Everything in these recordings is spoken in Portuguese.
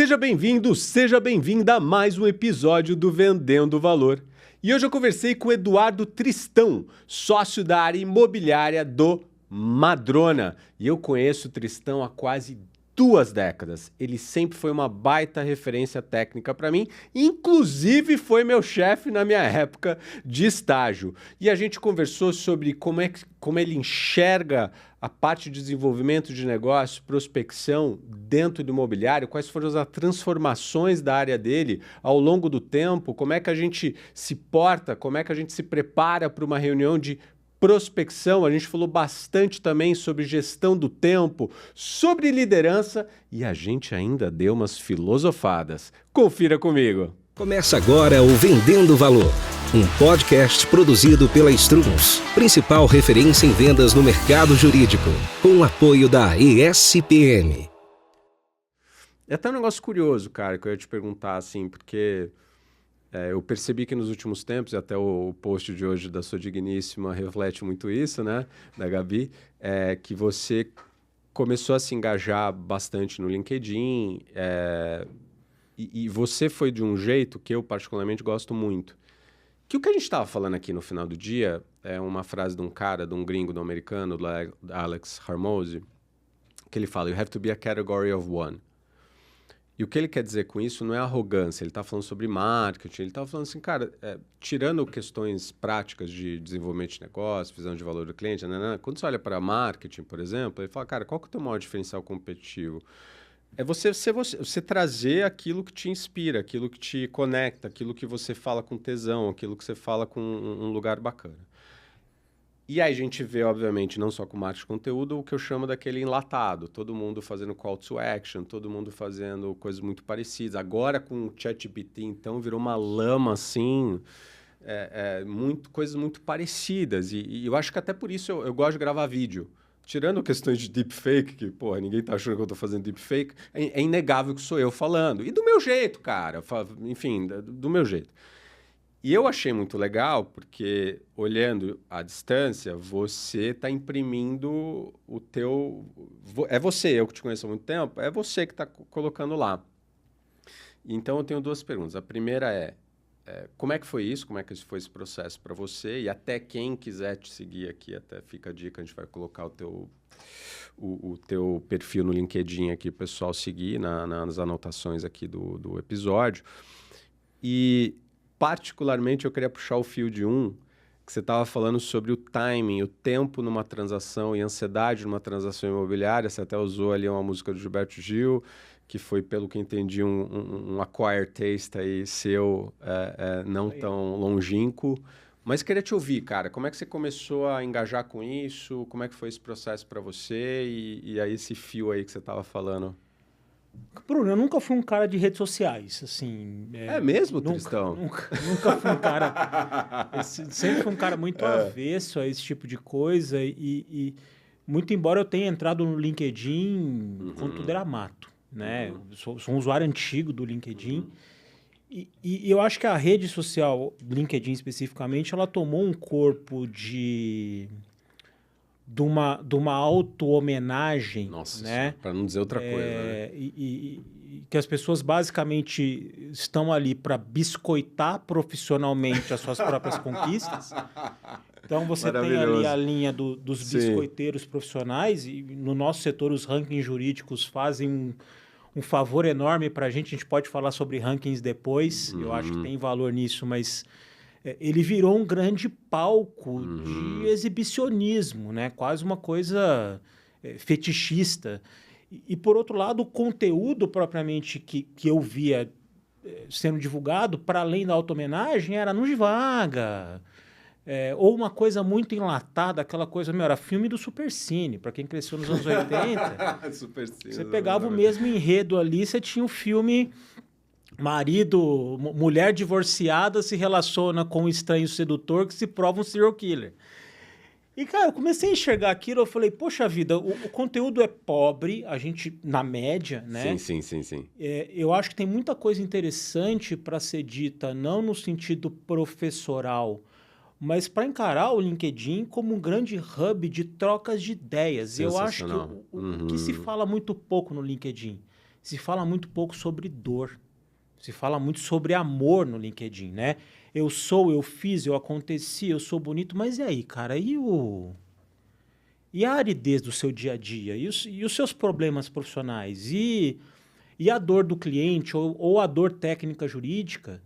Seja bem-vindo, seja bem-vinda a mais um episódio do Vendendo Valor. E hoje eu conversei com o Eduardo Tristão, sócio da área imobiliária do Madrona. E eu conheço o Tristão há quase 2 décadas. Ele sempre foi uma baita referência técnica para mim, inclusive foi meu chefe na minha época de estágio. E a gente conversou sobre como ele enxerga a parte de desenvolvimento de negócio, prospecção dentro do imobiliário, quais foram as transformações da área dele ao longo do tempo, como é que a gente se porta, como é que a gente se prepara para uma reunião de prospecção. A gente falou bastante também sobre gestão do tempo, sobre liderança e a gente ainda deu umas filosofadas. Confira comigo. Começa agora o Vendendo Valor, um podcast produzido pela Struns, principal referência em vendas no mercado jurídico, com o apoio da ESPM. É até um negócio curioso, cara, que eu ia te perguntar, assim, porque eu percebi que nos últimos tempos, e até o post de hoje da sua digníssima reflete muito isso, né, da Gabi, que você começou a se engajar bastante no LinkedIn, e você foi de um jeito que eu particularmente gosto muito. Que o que a gente estava falando aqui no final do dia é uma frase de um cara, de um gringo, do americano, do Alex Hormozi, que ele fala, you have to be a category of one. E o que ele quer dizer com isso não é arrogância, ele está falando sobre marketing, ele está falando assim, cara, tirando questões práticas de desenvolvimento de negócio, visão de valor do cliente, quando você olha para marketing, por exemplo, ele fala, cara, qual que é o teu maior diferencial competitivo? É você trazer aquilo que te inspira, aquilo que te conecta, aquilo que você fala com tesão, aquilo que você fala com um lugar bacana. E aí a gente vê, obviamente, não só com marketing de conteúdo, o que eu chamo daquele enlatado. Todo mundo fazendo call to action, todo mundo fazendo coisas muito parecidas. Agora com o ChatGPT, então, virou uma lama, assim, coisas muito parecidas. E eu acho que até por isso eu gosto de gravar vídeo. Tirando questões de deepfake, que, porra, ninguém tá achando que eu tô fazendo deepfake, é inegável que sou eu falando. E do meu jeito, cara. Enfim, do meu jeito. E eu achei muito legal, porque, olhando à distância, você está imprimindo o teu... É você, eu que te conheço há muito tempo, é você que está colocando lá. Então, eu tenho 2 perguntas. A primeira como é que foi isso? Como é que foi esse processo para você? E até quem quiser te seguir aqui, até fica a dica, a gente vai colocar o teu perfil no LinkedIn aqui, para o pessoal seguir nas anotações aqui do episódio. E... particularmente, eu queria puxar o fio de que você estava falando sobre o timing, o tempo numa transação e ansiedade numa transação imobiliária. Você até usou ali uma música do Gilberto Gil, que foi, pelo que entendi, um acquired taste aí seu, não tão longínquo. Mas queria te ouvir, cara. Como é que você começou a engajar com isso? Como é que foi esse processo para você? E aí esse fio aí que você estava falando... Bruno, eu nunca fui um cara de redes sociais, assim... É mesmo, Tristão? Nunca fui um cara... sempre fui um cara muito avesso a esse tipo de coisa e muito embora eu tenha entrado no LinkedIn quando tudo era mato, né? Sou um usuário antigo do LinkedIn e eu acho que a rede social, LinkedIn especificamente, ela tomou um corpo de uma auto-homenagem, nossa, né? Para não dizer outra coisa, né? E que as pessoas basicamente estão ali para biscoitar profissionalmente as suas próprias conquistas. Então você tem ali a linha dos biscoiteiros profissionais e no nosso setor os rankings jurídicos fazem um favor enorme para a gente pode falar sobre rankings depois, eu acho que tem valor nisso, mas... ele virou um grande palco de exibicionismo, né? Quase uma coisa fetichista. E, por outro lado, o conteúdo propriamente que eu via sendo divulgado, para além da auto-homenagem, era anúncio de vaga. Ou uma coisa muito enlatada, aquela coisa, era filme do Supercine. Para quem cresceu nos anos 80, Supercine, você pegava o mesmo enredo ali, você tinha o filme... mulher divorciada se relaciona com um estranho sedutor que se prova um serial killer. E, cara, eu comecei a enxergar aquilo, eu falei, poxa vida, o conteúdo é pobre, a gente, na média, né? Sim. Eu acho que tem muita coisa interessante para ser dita, não no sentido professoral, mas para encarar o LinkedIn como um grande hub de trocas de ideias. E eu acho que o que se fala muito pouco no LinkedIn, se fala muito pouco sobre dor. Se fala muito sobre amor no LinkedIn, né? Eu sou, eu fiz, eu aconteci, eu sou bonito, mas e aí, cara? E a aridez do seu dia a dia? E os seus problemas profissionais? E a dor do cliente ou a dor técnica jurídica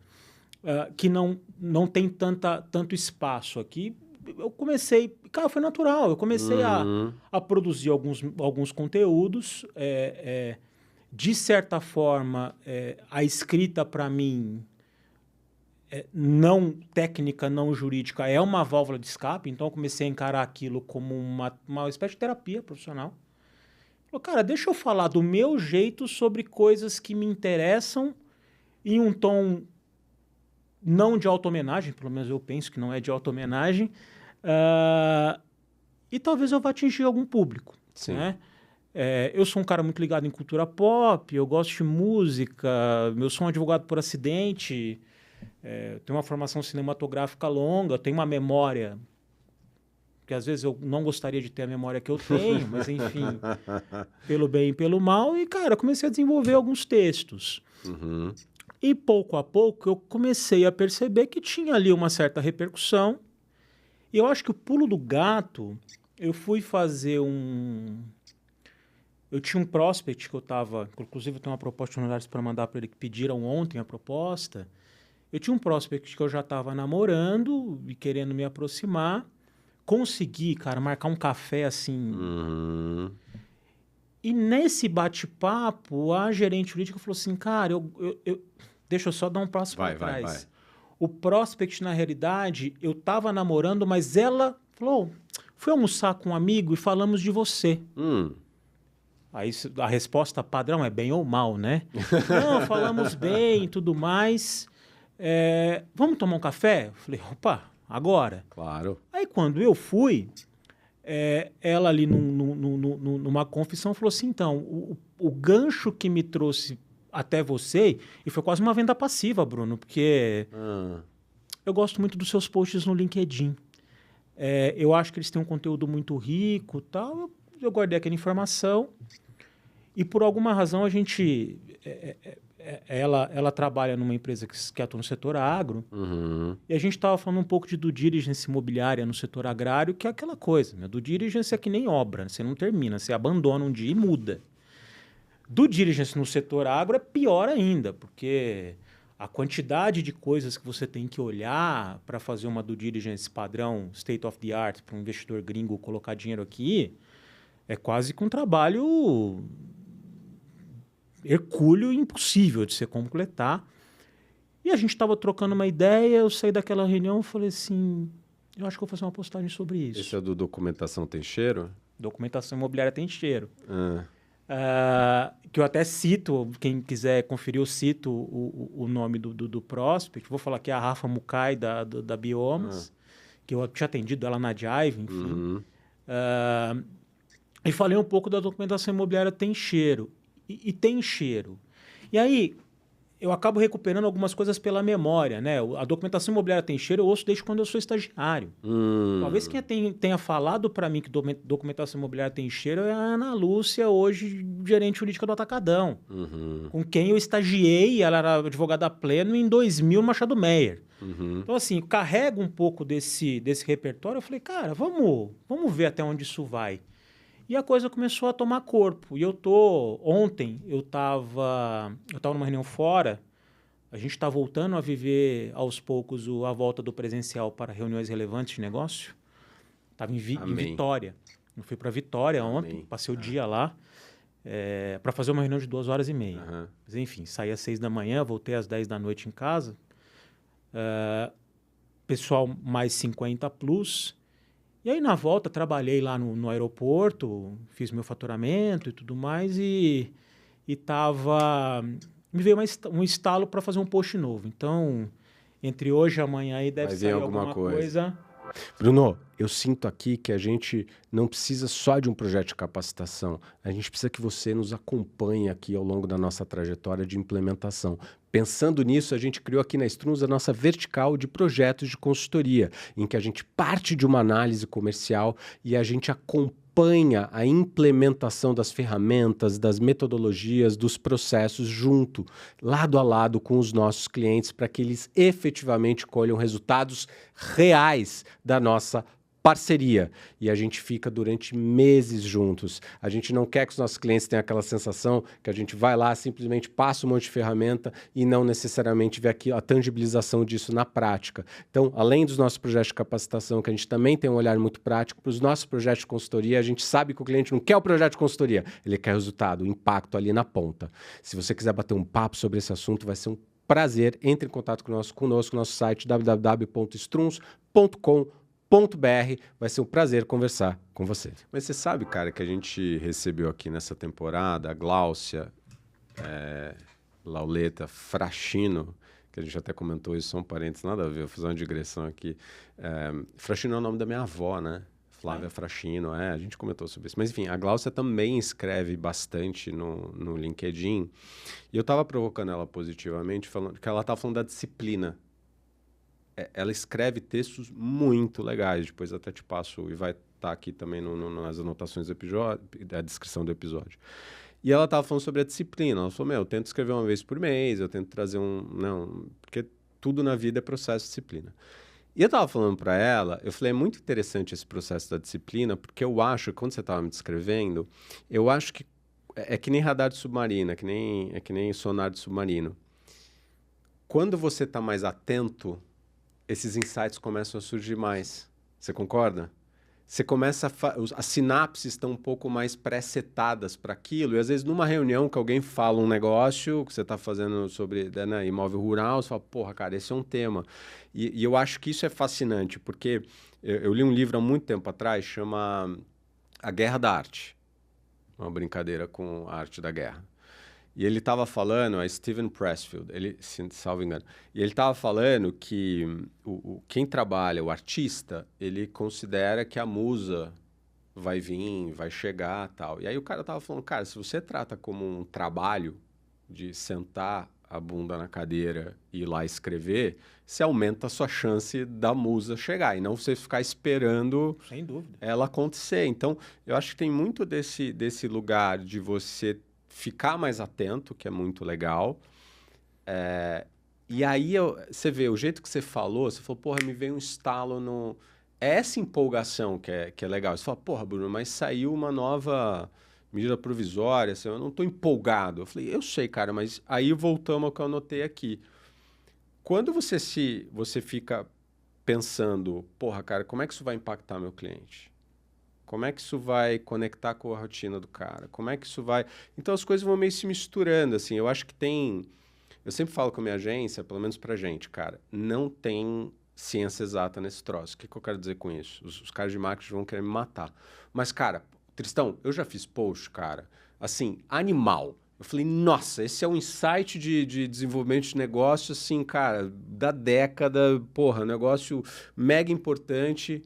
que não tem tanto espaço aqui? Eu comecei... Cara, foi natural. Eu comecei a produzir alguns conteúdos. De certa forma, a escrita, para mim, não técnica, não jurídica, é uma válvula de escape. Então, eu comecei a encarar aquilo como uma espécie de terapia profissional. Falei, cara, deixa eu falar do meu jeito sobre coisas que me interessam em um tom não de auto-homenagem, pelo menos eu penso que não é de auto-homenagem, e talvez eu vá atingir algum público. Sim. Né? Eu sou um cara muito ligado em cultura pop, eu gosto de música, eu sou um advogado por acidente, tenho uma formação cinematográfica longa, tenho uma memória que às vezes eu não gostaria de ter a memória que eu tenho, mas enfim, pelo bem e pelo mal, e cara, comecei a desenvolver alguns textos. Uhum. E pouco a pouco eu comecei a perceber que tinha ali uma certa repercussão, e eu acho que o pulo do gato, eu fui fazer Eu tinha um prospect que eu estava... Inclusive, eu tenho uma proposta de honorários para mandar para ele, que pediram ontem a proposta. Eu tinha um prospect que eu já estava namorando e querendo me aproximar. Consegui, cara, marcar um café assim. Uhum. E nesse bate-papo, a gerente jurídica falou assim, cara, deixa eu só dar um passo para trás. Vai. O prospect, na realidade, eu estava namorando, mas ela falou, fui almoçar com um amigo e falamos de você. Aí a resposta padrão é bem ou mal, né? Não, falamos bem e tudo mais. Vamos tomar um café? Eu falei, opa, agora. Claro. Aí quando eu fui, ela ali numa confissão falou assim, então, o gancho que me trouxe até você, e foi quase uma venda passiva, Bruno, porque eu gosto muito dos seus posts no LinkedIn. Eu acho que eles têm um conteúdo muito rico e tal. Eu guardei aquela informação. E por alguma razão a gente... Ela trabalha numa empresa que atua no setor agro. Uhum. E a gente estava falando um pouco de due diligence imobiliária no setor agrário, que é aquela coisa, né? Due diligence é que nem obra, né? Você não termina, você abandona um dia e muda. Due diligence no setor agro é pior ainda, porque a quantidade de coisas que você tem que olhar para fazer uma due diligence padrão state of the art para um investidor gringo colocar dinheiro aqui é quase que um trabalho hercúleo e impossível de se completar. E a gente estava trocando uma ideia, eu saí daquela reunião e falei assim, eu acho que vou fazer uma postagem sobre isso. Esse é do Documentação Tem Cheiro? Documentação Imobiliária Tem Cheiro. Que eu até cito, quem quiser conferir, eu cito o nome do prospect. Vou falar que é a Rafa Mukai, da Biomas, que eu tinha atendido ela na Jive, enfim. E falei um pouco da Documentação Imobiliária Tem Cheiro. E tem cheiro. E aí, eu acabo recuperando algumas coisas pela memória, né? A Documentação Imobiliária Tem Cheiro eu ouço desde quando eu sou estagiário. Talvez quem tenha falado para mim que Documentação Imobiliária Tem Cheiro é a Ana Lúcia, hoje gerente jurídica do Atacadão, com quem eu estagiei, ela era advogada pleno em 2000 no Machado Meyer. Então, assim, carrego um pouco desse repertório. Eu falei, cara, vamos ver até onde isso vai. E a coisa começou a tomar corpo. E ontem eu tava numa reunião fora, a gente está voltando a viver aos poucos a volta do presencial para reuniões relevantes de negócio. Estava em Vitória. Eu fui para Vitória ontem, passei o dia lá, para fazer uma reunião de 2h30. Mas enfim, saí às 6 da manhã, voltei às 10 da noite em casa. Pessoal mais 50 plus. E aí, na volta, trabalhei lá no aeroporto, fiz meu faturamento e tudo mais, e me veio um estalo para fazer um post novo. Então, entre hoje e amanhã aí deve sair alguma coisa. Bruno, eu sinto aqui que a gente não precisa só de um projeto de capacitação. A gente precisa que você nos acompanhe aqui ao longo da nossa trajetória de implementação. Pensando nisso, a gente criou aqui na Struns a nossa vertical de projetos de consultoria, em que a gente parte de uma análise comercial e a gente acompanha acompanha a implementação das ferramentas, das metodologias, dos processos junto, lado a lado com os nossos clientes, para que eles efetivamente colham resultados reais da nossa parceria. E a gente fica durante meses juntos. A gente não quer que os nossos clientes tenham aquela sensação que a gente vai lá, simplesmente passa um monte de ferramenta e não necessariamente vê aqui a tangibilização disso na prática. Então, além dos nossos projetos de capacitação, que a gente também tem um olhar muito prático, para os nossos projetos de consultoria, a gente sabe que o cliente não quer o projeto de consultoria, ele quer resultado, o impacto ali na ponta. Se você quiser bater um papo sobre esse assunto, vai ser um prazer. Entre em contato conosco, nosso site www.struns.com.br. Vai ser um prazer conversar com você. Mas você sabe, cara, que a gente recebeu aqui nessa temporada a Gláucia, Lauleta Fraschino, que a gente até comentou isso, são parentes, nada a ver, vou fazer uma digressão aqui. Fraschino é o nome da minha avó, né? Flávia Fraschino, a gente comentou sobre isso. Mas enfim, a Gláucia também escreve bastante no LinkedIn, e eu estava provocando ela positivamente, falando que ela estava falando da disciplina. Ela escreve textos muito legais, depois até te passo, e vai estar aqui também nas anotações do episódio, da descrição do episódio. E ela estava falando sobre a disciplina. Ela falou, eu tento escrever uma vez por mês, eu tento trazer porque tudo na vida é processo de disciplina. E eu estava falando para ela, eu falei, é muito interessante esse processo da disciplina, porque eu acho, quando você estava me descrevendo, eu acho que é que nem radar de submarino, é que nem sonar de submarino. Quando você está mais atento, esses insights começam a surgir mais. Você concorda? Você começa as sinapses estão um pouco mais pré-setadas para aquilo, e às vezes numa reunião que alguém fala um negócio que você está fazendo sobre imóvel rural, você fala, porra, cara, esse é um tema. E eu acho que isso é fascinante, porque eu li um livro há muito tempo atrás, chama A Guerra da Arte. Uma brincadeira com a arte da guerra. E ele estava falando, a Steven Pressfield, ele, se salvo engano, e ele estava falando que quem trabalha, o artista, ele considera que a musa vai vir, vai chegar tal. E aí o cara estava falando, cara, se você trata como um trabalho de sentar a bunda na cadeira e ir lá escrever, você aumenta a sua chance da musa chegar, e não você ficar esperando sem dúvida ela acontecer. Então, eu acho que tem muito desse lugar de você ficar mais atento, que é muito legal. E aí, você vê, o jeito que você falou, porra, me veio um estalo no... Essa empolgação que é legal. Você fala, porra, Bruno, mas saiu uma nova medida provisória, assim, eu não estou empolgado. Eu falei, eu sei, cara, mas aí voltamos ao que eu anotei aqui. Quando você fica pensando, porra, cara, como é que isso vai impactar meu cliente? Como é que isso vai conectar com a rotina do cara? Como é que isso vai... Então, as coisas vão meio se misturando, assim. Eu acho que tem... Eu sempre falo com a minha agência, pelo menos pra gente, cara, não tem ciência exata nesse troço. O que eu quero dizer com isso? Os caras de marketing vão querer me matar. Mas, cara, Tristão, eu já fiz post, cara, assim, animal. Eu falei, nossa, esse é um insight de desenvolvimento de negócio, assim, cara, da década, porra, negócio mega importante...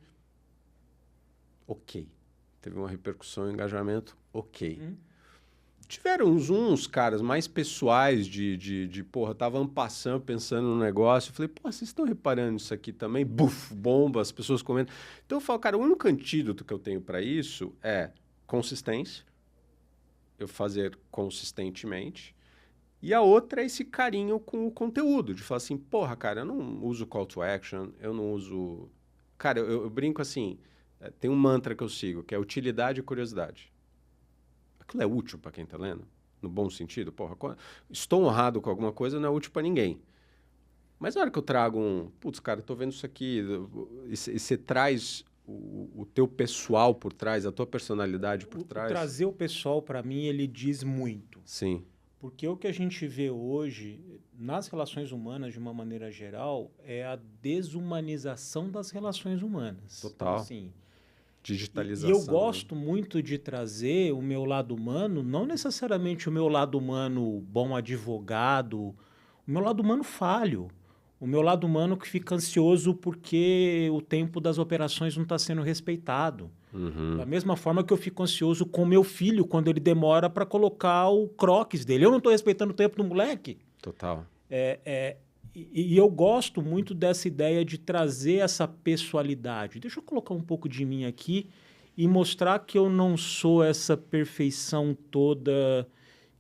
Ok. Teve uma repercussão, um engajamento, ok. Tiveram uns caras mais pessoais porra, estavam passando, pensando no negócio. Eu falei, pô, vocês estão reparando isso aqui também? Buf, bomba, as pessoas comentam. Então eu falo, cara, o único antídoto que eu tenho para isso é consistência, eu fazer consistentemente. E a outra é esse carinho com o conteúdo, de falar assim, porra, cara, eu não uso call to action, eu não uso... Cara, eu brinco assim... Tem um mantra que eu sigo, que é utilidade e curiosidade. Aquilo é útil para quem está lendo? No bom sentido? Porra, estou honrado com alguma coisa, não é útil para ninguém. Mas na hora que eu trago putz, cara, estou vendo isso aqui, e você traz o teu pessoal por trás, a tua personalidade por trás... Trazer o pessoal, para mim, ele diz muito. Sim. Porque o que a gente vê hoje, nas relações humanas, de uma maneira geral, é a desumanização das relações humanas. Total. Então, assim, digitalização. E eu gosto muito de trazer o meu lado humano, não necessariamente o meu lado humano bom advogado, o meu lado humano falho, o meu lado humano que fica ansioso porque o tempo das operações não está sendo respeitado. Da mesma forma que eu fico ansioso com meu filho quando ele demora para colocar o croquis dele. Eu não estou respeitando o tempo do moleque. Total. E eu gosto muito dessa ideia de trazer essa pessoalidade. Deixa eu colocar um pouco de mim aqui e mostrar que eu não sou essa perfeição toda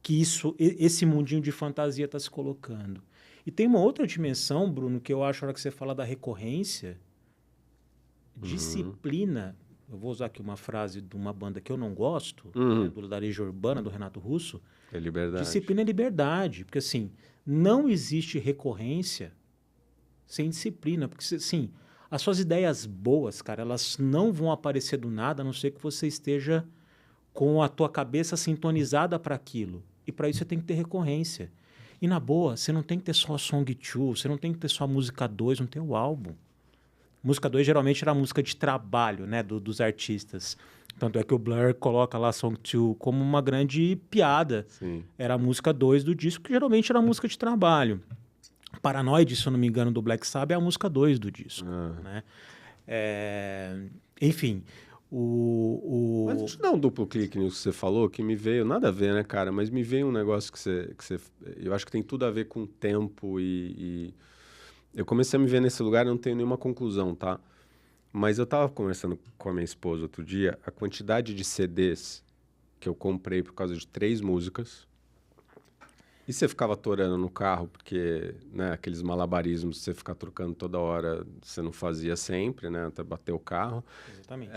que esse mundinho de fantasia está se colocando. E tem uma outra dimensão, Bruno, que eu acho, na hora que você fala da recorrência, disciplina. Eu vou usar aqui uma frase de uma banda que eu não gosto, né, do Larejo Urbana, do Renato Russo. É liberdade. Disciplina é liberdade. Porque, assim, não existe recorrência sem disciplina. Porque, assim, as suas ideias boas, cara, elas não vão aparecer do nada, a não ser que você esteja com a tua cabeça sintonizada para aquilo. E para isso você tem que ter recorrência. E, na boa, você não tem que ter só a Song 2, você não tem que ter só a música 2 no teu álbum. Música 2 geralmente era a música de trabalho, né, dos artistas. Tanto é que o Blur coloca lá a Song 2 como uma grande piada. Sim. Era a música 2 do disco, que geralmente era a música de trabalho. Paranoid, se eu não me engano, do Black Sabbath é a música 2 do disco. Né? Enfim, Mas deixa eu dar um duplo clique nisso que você falou, que me veio, nada a ver, né, cara? Mas me veio um negócio que você eu acho que tem tudo a ver com tempo e eu comecei a me ver nesse lugar e não tenho nenhuma conclusão, tá? Mas eu tava conversando com a minha esposa outro dia, a quantidade de CDs que eu comprei por causa de 3 músicas. E você ficava atorando no carro, porque, né, aqueles malabarismos, você ficar trocando toda hora, você não fazia sempre, né, até bater o carro. Exatamente.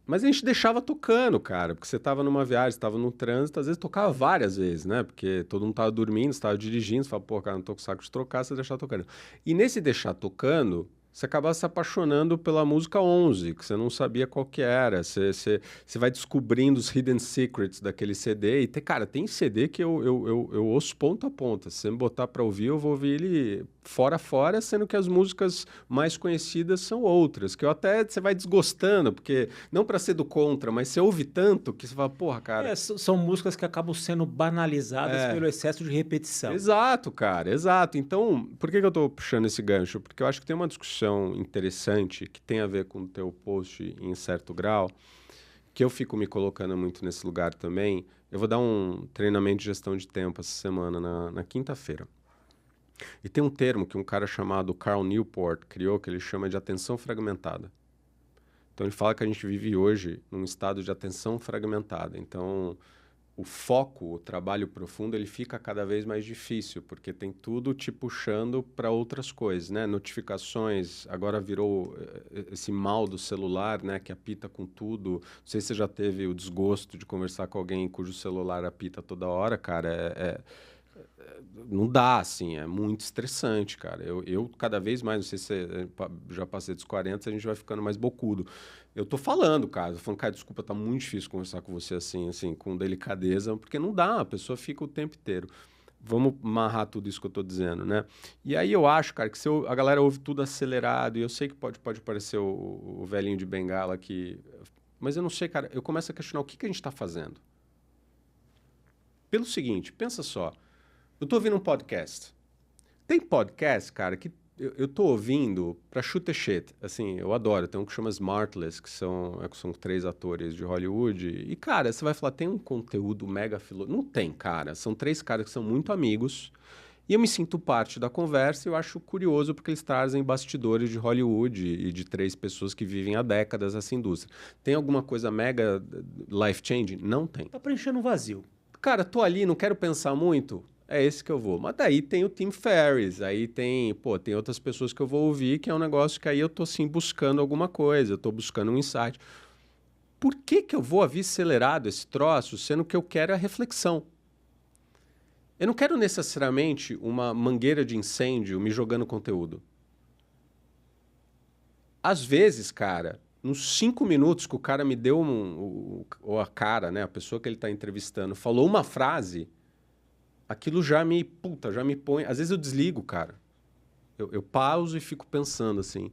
Mas a gente deixava tocando, cara, porque você estava numa viagem, estava no trânsito, às vezes tocava várias vezes, né, porque todo mundo estava dormindo, você estava dirigindo, você fala, pô, cara, não tô com saco de trocar, você deixava tocando. E nesse deixar tocando, você acaba se apaixonando pela música 11, que você não sabia qual que era. Você vai descobrindo os hidden secrets daquele CD. E, cara, tem CD que eu ouço ponta a ponta. Se você me botar para ouvir, eu vou ouvir ele fora a fora, sendo que as músicas mais conhecidas são outras. Que você vai desgostando, porque não para ser do contra, mas você ouve tanto que você fala, porra, cara... São músicas que acabam sendo banalizadas pelo excesso de repetição. Exato, cara, exato. Então, por que eu tô puxando esse gancho? Porque eu acho que tem uma discussão interessante que tem a ver com o teu post em certo grau, que eu fico me colocando muito nesse lugar também. Eu vou dar um treinamento de gestão de tempo essa semana, na quinta-feira. E tem um termo que um cara chamado Carl Newport criou, que ele chama de atenção fragmentada. Então ele fala que a gente vive hoje num estado de atenção fragmentada. Então o foco, o trabalho profundo, ele fica cada vez mais difícil, porque tem tudo te puxando para outras coisas, né? Notificações, agora virou esse mal do celular, né? Que apita com tudo. Não sei se você já teve o desgosto de conversar com alguém cujo celular apita toda hora, cara. Não dá, assim, é muito estressante, cara. Eu cada vez mais, não sei se você já passei dos 40, a gente vai ficando mais bocudo. Eu tô falando, cara, desculpa, tá muito difícil conversar com você assim, com delicadeza, porque não dá, a pessoa fica o tempo inteiro. Vamos amarrar tudo isso que eu tô dizendo, né? E aí eu acho, cara, que a galera ouve tudo acelerado, e eu sei que pode parecer o velhinho de bengala aqui, mas eu não sei, cara, eu começo a questionar o que a gente tá fazendo. Pelo seguinte, pensa só, eu tô ouvindo um podcast. Tem podcast, cara, que eu tô ouvindo pra shoot the shit. Assim, eu adoro. Tem um que chama Smartless, que são 3 atores de Hollywood. E, cara, você vai falar, tem um conteúdo mega filosófico. Não tem, cara. São 3 caras que são muito amigos. E eu me sinto parte da conversa e eu acho curioso porque eles trazem bastidores de Hollywood e de 3 pessoas que vivem há décadas essa indústria. Tem alguma coisa mega life-changing? Não tem. Tá preenchendo um vazio. Cara, tô ali, não quero pensar muito. É esse que eu vou. Mas daí tem o Tim Ferriss, aí tem outras pessoas que eu vou ouvir, que é um negócio que aí eu tô, assim, buscando alguma coisa, eu tô buscando um insight. Por que eu vou ouvir acelerado esse troço, sendo que eu quero a reflexão? Eu não quero necessariamente uma mangueira de incêndio me jogando conteúdo. Às vezes, cara, nos 5 minutos que o cara me deu ou a cara, né, a pessoa que ele tá entrevistando, falou uma frase... Aquilo já me põe... Às vezes eu desligo, cara. Eu pauso e fico pensando, assim.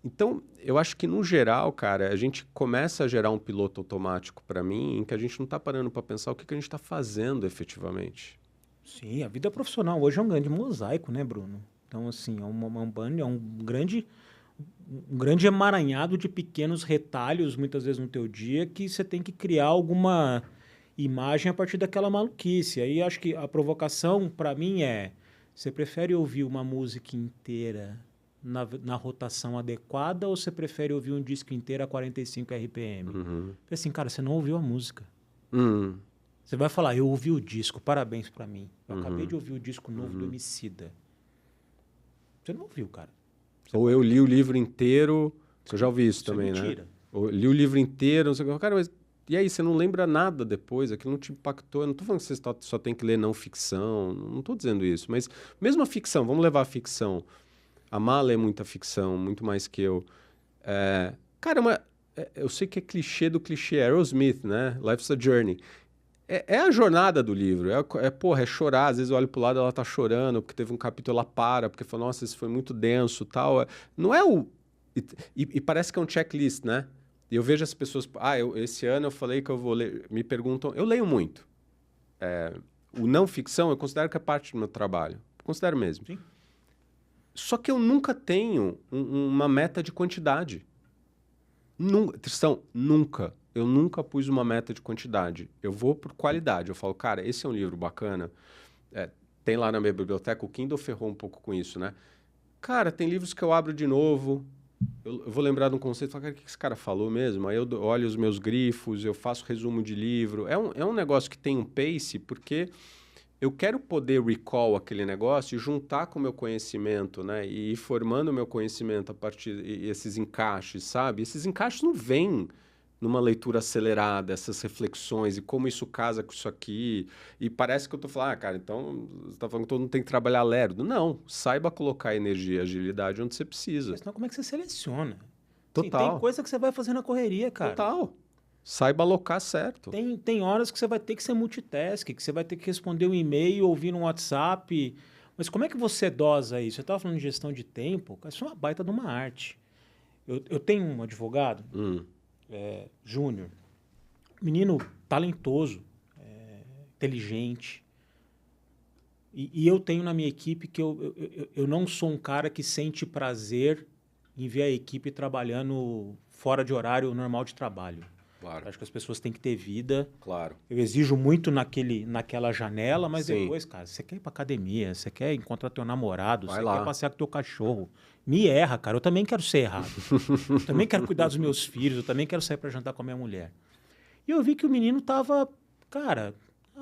Então, eu acho que, no geral, cara, a gente começa a gerar um piloto automático para mim, em que a gente não tá parando para pensar o que a gente tá fazendo efetivamente. Sim, a vida profissional hoje é um grande mosaico, né, Bruno? Então, assim, é um grande emaranhado de pequenos retalhos, muitas vezes no teu dia, que você tem que criar alguma... imagem a partir daquela maluquice. Aí acho que a provocação para mim você prefere ouvir uma música inteira na rotação adequada ou você prefere ouvir um disco inteiro a 45 RPM? Falei assim, cara, você não ouviu a música. Você vai falar, eu ouvi o disco, parabéns pra mim. Eu acabei de ouvir o disco novo do Emicida. Você não ouviu, cara. Ou eu li o livro inteiro, eu já ouvi isso também, mentira. né? Ou li o livro inteiro, não sei o que. Cara, mas e aí, você não lembra nada depois? Aquilo não te impactou? Eu não tô falando que você só tem que ler não ficção, não tô dizendo isso. Mas mesmo a ficção, vamos levar a ficção. A Má lê muita ficção, muito mais que eu. Cara, eu sei que é clichê do clichê, Aerosmith, né? Life's a Journey. É a jornada do livro, é chorar, às vezes eu olho pro lado, ela tá chorando, porque teve um capítulo, ela para, porque falou, nossa, isso foi muito denso, tal. Não é o... E parece que é um checklist, né? E eu vejo as pessoas, esse ano eu falei que eu vou ler, me perguntam, eu leio muito. O não ficção, eu considero que é parte do meu trabalho, considero mesmo. Sim. Só que eu nunca tenho uma meta de quantidade. Tristão, nunca. Eu nunca pus uma meta de quantidade. Eu vou por qualidade. Eu falo, cara, esse é um livro bacana. Tem lá na minha biblioteca, o Kindle ferrou um pouco com isso, né? Cara, tem livros que eu abro de novo. Eu vou lembrar de um conceito e falo, cara, o que esse cara falou mesmo? Aí eu olho os meus grifos, eu faço resumo de livro. É um negócio que tem um pace, porque eu quero poder recall aquele negócio e juntar com o meu conhecimento, né? E ir formando o meu conhecimento a partir desses encaixes, sabe? Esses encaixes não vêm numa leitura acelerada, essas reflexões e como isso casa com isso aqui. E parece que eu tô falando, cara, então você tá falando que todo mundo tem que trabalhar lerdo. Não, saiba colocar energia e agilidade onde você precisa. Mas senão como é que você seleciona? Total. Assim, tem coisa que você vai fazer na correria, cara. Total. Saiba alocar certo. Tem horas que você vai ter que ser multitask, que você vai ter que responder um e-mail, ouvir um WhatsApp. Mas como é que você dosa isso? Você estava falando de gestão de tempo, cara, isso é uma baita de uma arte. Eu tenho um advogado, Júnior, menino talentoso, inteligente. E eu tenho na minha equipe que eu não sou um cara que sente prazer em ver a equipe trabalhando fora de horário normal de trabalho. Claro. Acho que as pessoas têm que ter vida. Claro. Eu exijo muito naquela janela, mas Sim. Depois, cara, você quer ir pra academia, você quer encontrar teu namorado, Vai você lá. quer passear com teu cachorro. Me erra, cara. Eu também quero ser errado. Eu também quero cuidar dos meus filhos, eu também quero sair pra jantar com a minha mulher. E eu vi que o menino tava, cara,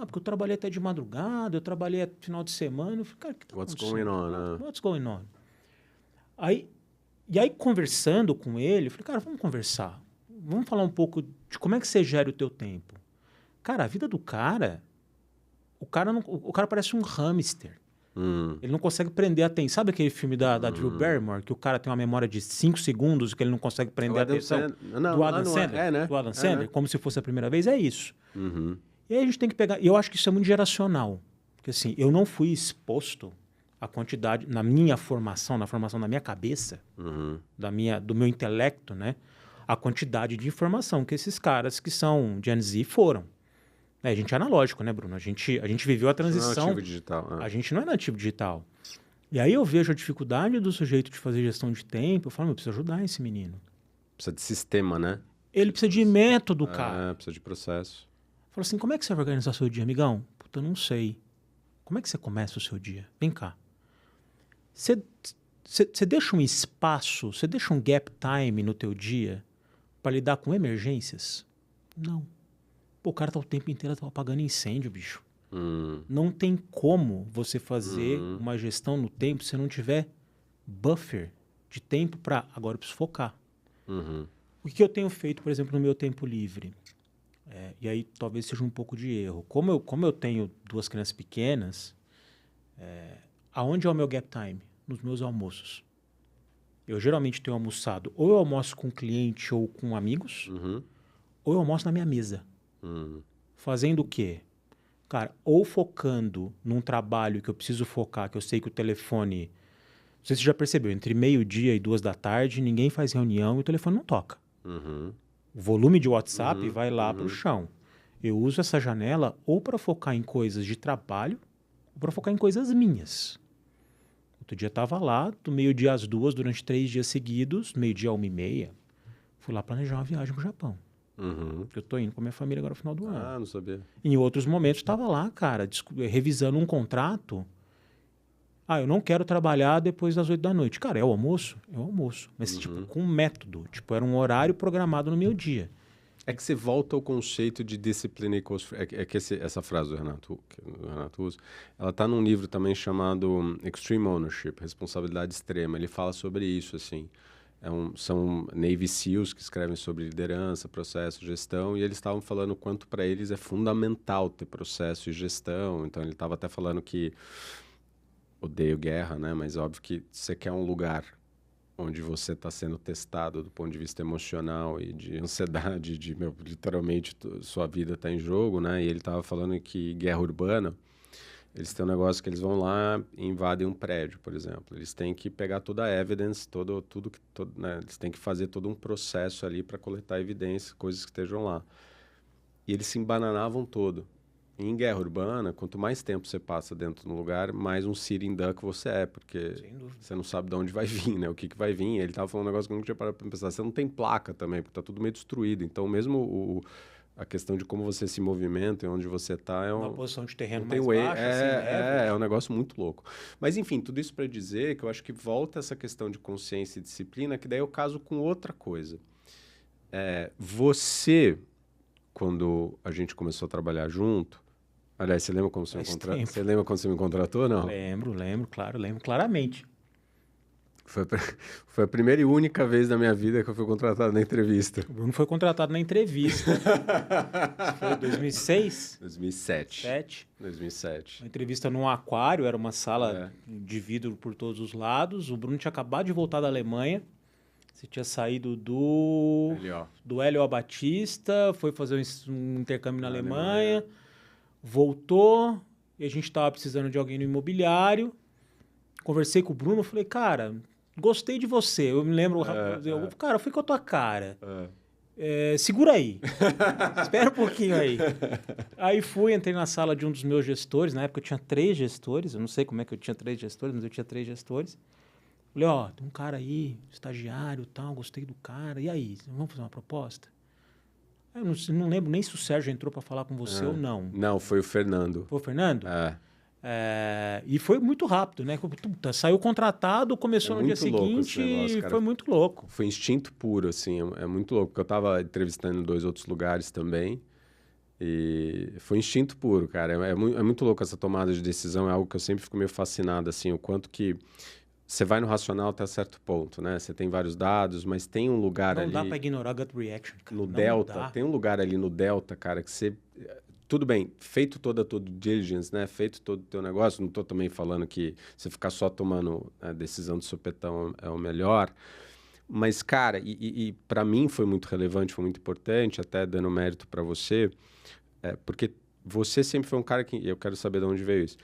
porque eu trabalhei até de madrugada, eu trabalhei final de semana. Eu falei, cara, o que tá What's acontecendo? going on? What's going on? E aí, conversando com ele, eu falei, cara, vamos conversar. Vamos falar um pouco de como é que você gera o teu tempo. Cara, a vida do cara... O cara parece um hamster. Ele não consegue prender a atenção. Sabe aquele filme da Drew Barrymore, que o cara tem uma memória de 5 segundos que ele não consegue prender a atenção? Do Adam Sandler? né? Do Adam Sandler, né? como se fosse a primeira vez. É isso. E aí a gente tem que pegar... E eu acho que isso é muito geracional. Porque assim, eu não fui exposto à quantidade... Na minha formação, na formação da minha cabeça, do meu intelecto, né? A quantidade de informação que esses caras que são Gen Z foram. A gente é analógico, né, Bruno? A gente viveu a transição. Não é nativo digital. A gente não é nativo digital. E aí eu vejo a dificuldade do sujeito de fazer gestão de tempo. Eu falo, eu preciso ajudar esse menino. Precisa de sistema, né? Ele precisa de método, cara. Precisa de processo. Fala assim, como é que você vai organizar seu dia, amigão? Puta, eu não sei. Como é que você começa o seu dia? Vem cá. Você deixa um espaço, você deixa um gap time no teu dia para lidar com emergências? Não. Pô, o cara tá o tempo inteiro apagando incêndio, bicho. Não tem como você fazer uma gestão no tempo se não tiver buffer de tempo para... Agora eu preciso focar. O que eu tenho feito, por exemplo, no meu tempo livre? E aí talvez seja um pouco de erro. Como eu tenho 2 crianças pequenas, aonde é o meu gap time? Nos meus almoços. Eu geralmente tenho almoçado, ou eu almoço com cliente ou com amigos, ou eu almoço na minha mesa. Fazendo o quê? Cara, ou focando num trabalho que eu preciso focar, que eu sei que o telefone... Não sei se você já percebeu, entre 12:00 e 2 da tarde, ninguém faz reunião e o telefone não toca. O volume de WhatsApp vai lá para o chão. Eu uso essa janela ou para focar em coisas de trabalho, ou para focar em coisas minhas. Outro dia estava lá, do 12:00 às 2, durante 3 dias seguidos, 12:00 a 1:30. Fui lá planejar uma viagem para o Japão. Eu tô indo com a minha família agora no final do ano. Não sabia. Em outros momentos, estava lá, cara, revisando um contrato. eu não quero trabalhar depois das 8 da noite. Cara, é o almoço? É o almoço. Mas, tipo, com método. Tipo, era um horário programado no meu dia. É que você volta ao conceito de disciplina e essa frase do Renato, que o Renato usa, ela está num livro também chamado Extreme Ownership, Responsabilidade Extrema. Ele fala sobre isso, assim. São Navy SEALs que escrevem sobre liderança, processo, gestão, e eles estavam falando o quanto para eles é fundamental ter processo e gestão. Então, ele estava até falando que odeio guerra, né? Mas óbvio que você quer um lugar onde você está sendo testado do ponto de vista emocional e de ansiedade, literalmente sua vida está em jogo, né? E ele estava falando que guerra urbana, eles têm um negócio que eles vão lá e invadem um prédio, por exemplo. Eles têm que pegar toda a evidence, né? Eles têm que fazer todo um processo ali para coletar evidência, coisas que estejam lá. E eles se embananavam todo. Em guerra urbana, quanto mais tempo você passa dentro de um lugar, mais um sitting duck você é, porque você não sabe de onde vai vir, né? O que vai vir. Ele estava falando um negócio que eu não tinha parado para pensar. Você não tem placa também, porque está tudo meio destruído. Então, mesmo a questão de como você se movimenta e onde você está é uma posição de terreno mais baixa. É um negócio muito louco. Mas, enfim, tudo isso para dizer que eu acho que volta essa questão de consciência e disciplina, que daí eu caso com outra coisa. Você, quando a gente começou a trabalhar junto, aliás, você lembra como você me contratou, não? Lembro claramente. Foi a primeira e única vez da minha vida que eu fui contratado na entrevista. O Bruno foi contratado na entrevista. Isso foi 2006? 2007. 2007. Uma entrevista num aquário, era uma sala de vidro por todos os lados. O Bruno tinha acabado de voltar da Alemanha. Você tinha saído do Hélio Batista, foi fazer um intercâmbio na Alemanha. Voltou, e a gente estava precisando de alguém no imobiliário. Conversei com o Bruno, falei, cara, gostei de você. Eu me lembro, cara, eu fui com a tua cara. Segura aí. Espera um pouquinho aí. Aí entrei na sala de um dos meus gestores. Na época eu tinha 3 gestores. Eu não sei como é que eu tinha 3 gestores, mas eu tinha 3 gestores. Falei, tem um cara aí, estagiário e tal, gostei do cara. E aí, vamos fazer uma proposta? Eu não lembro nem se o Sérgio entrou para falar com você ou não. Não, foi o Fernando. Foi o Fernando? E foi muito rápido, né? Saiu contratado, começou no dia seguinte e foi muito louco. Foi instinto puro, assim. É muito louco, porque eu estava entrevistando em 2 outros lugares também. E foi instinto puro, cara. É muito louco essa tomada de decisão. É algo que eu sempre fico meio fascinado, assim. O quanto que você vai no racional até certo ponto, né? Você tem vários dados, mas tem um lugar ali... Não dá para ignorar gut reaction, cara. No delta. Tem um lugar ali no delta, cara, que você... Tudo bem, feito toda a tua diligence, né? Feito todo o teu negócio. Não estou também falando que você ficar só tomando a decisão de sopetão é o melhor. Mas, cara, e para mim foi muito relevante, foi muito importante, até dando mérito para você, porque você sempre foi um cara que... E eu quero saber de onde veio isso.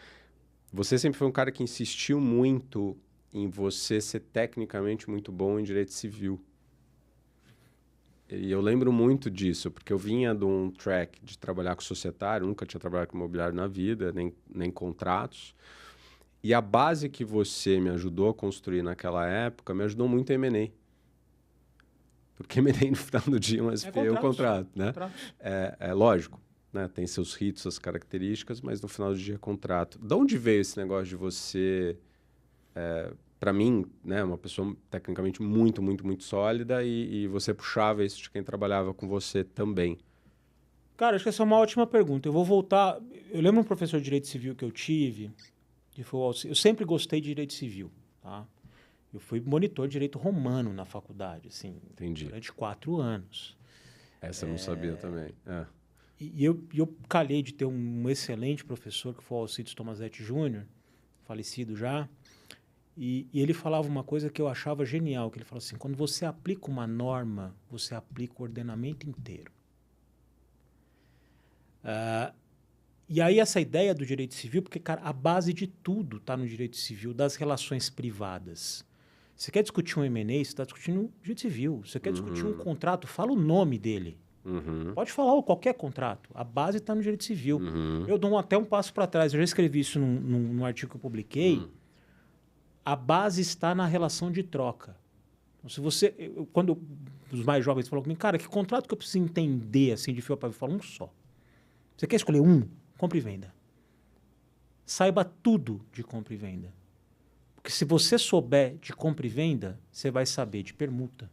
Você sempre foi um cara que insistiu muito em você ser tecnicamente muito bom em direito civil. E eu lembro muito disso, porque eu vinha de um track de trabalhar com societário, nunca tinha trabalhado com imobiliário na vida, nem contratos. E a base que você me ajudou a construir naquela época me ajudou muito em M&A. Porque M&A no final do dia um SPA é um contrato, né? É lógico, né? Tem seus ritos, suas características, mas no final do dia é contrato. De onde veio esse negócio de você... para mim, né, uma pessoa tecnicamente muito, muito, muito sólida e você puxava isso de quem trabalhava com você também? Cara, acho que essa é uma ótima pergunta. Eu vou voltar... Eu lembro um professor de Direito Civil que eu tive, eu sempre gostei de Direito Civil, tá? Eu fui monitor de Direito Romano na faculdade, assim, Entendi. Durante 4 anos. Essa eu não sabia também. E eu calhei de ter um excelente professor, que foi o Alcides Tomazetti Júnior, falecido já. E ele falava uma coisa que eu achava genial, que ele falou assim, quando você aplica uma norma, você aplica o ordenamento inteiro. E aí essa ideia do direito civil, porque, cara, a base de tudo está no direito civil, das relações privadas. Você quer discutir um M&A, você está discutindo direito civil. Você quer discutir um contrato, fala o nome dele. Pode falar qualquer contrato. A base está no direito civil. Eu dou até um passo para trás. Eu já escrevi isso num artigo que eu publiquei. A base está na relação de troca. Então, se você... Quando os mais jovens falam comigo, cara, que contrato que eu preciso entender assim, de fio a pavio? Eu falo, um só. Você quer escolher um? Compra e venda. Saiba tudo de compra e venda. Porque se você souber de compra e venda, você vai saber de permuta.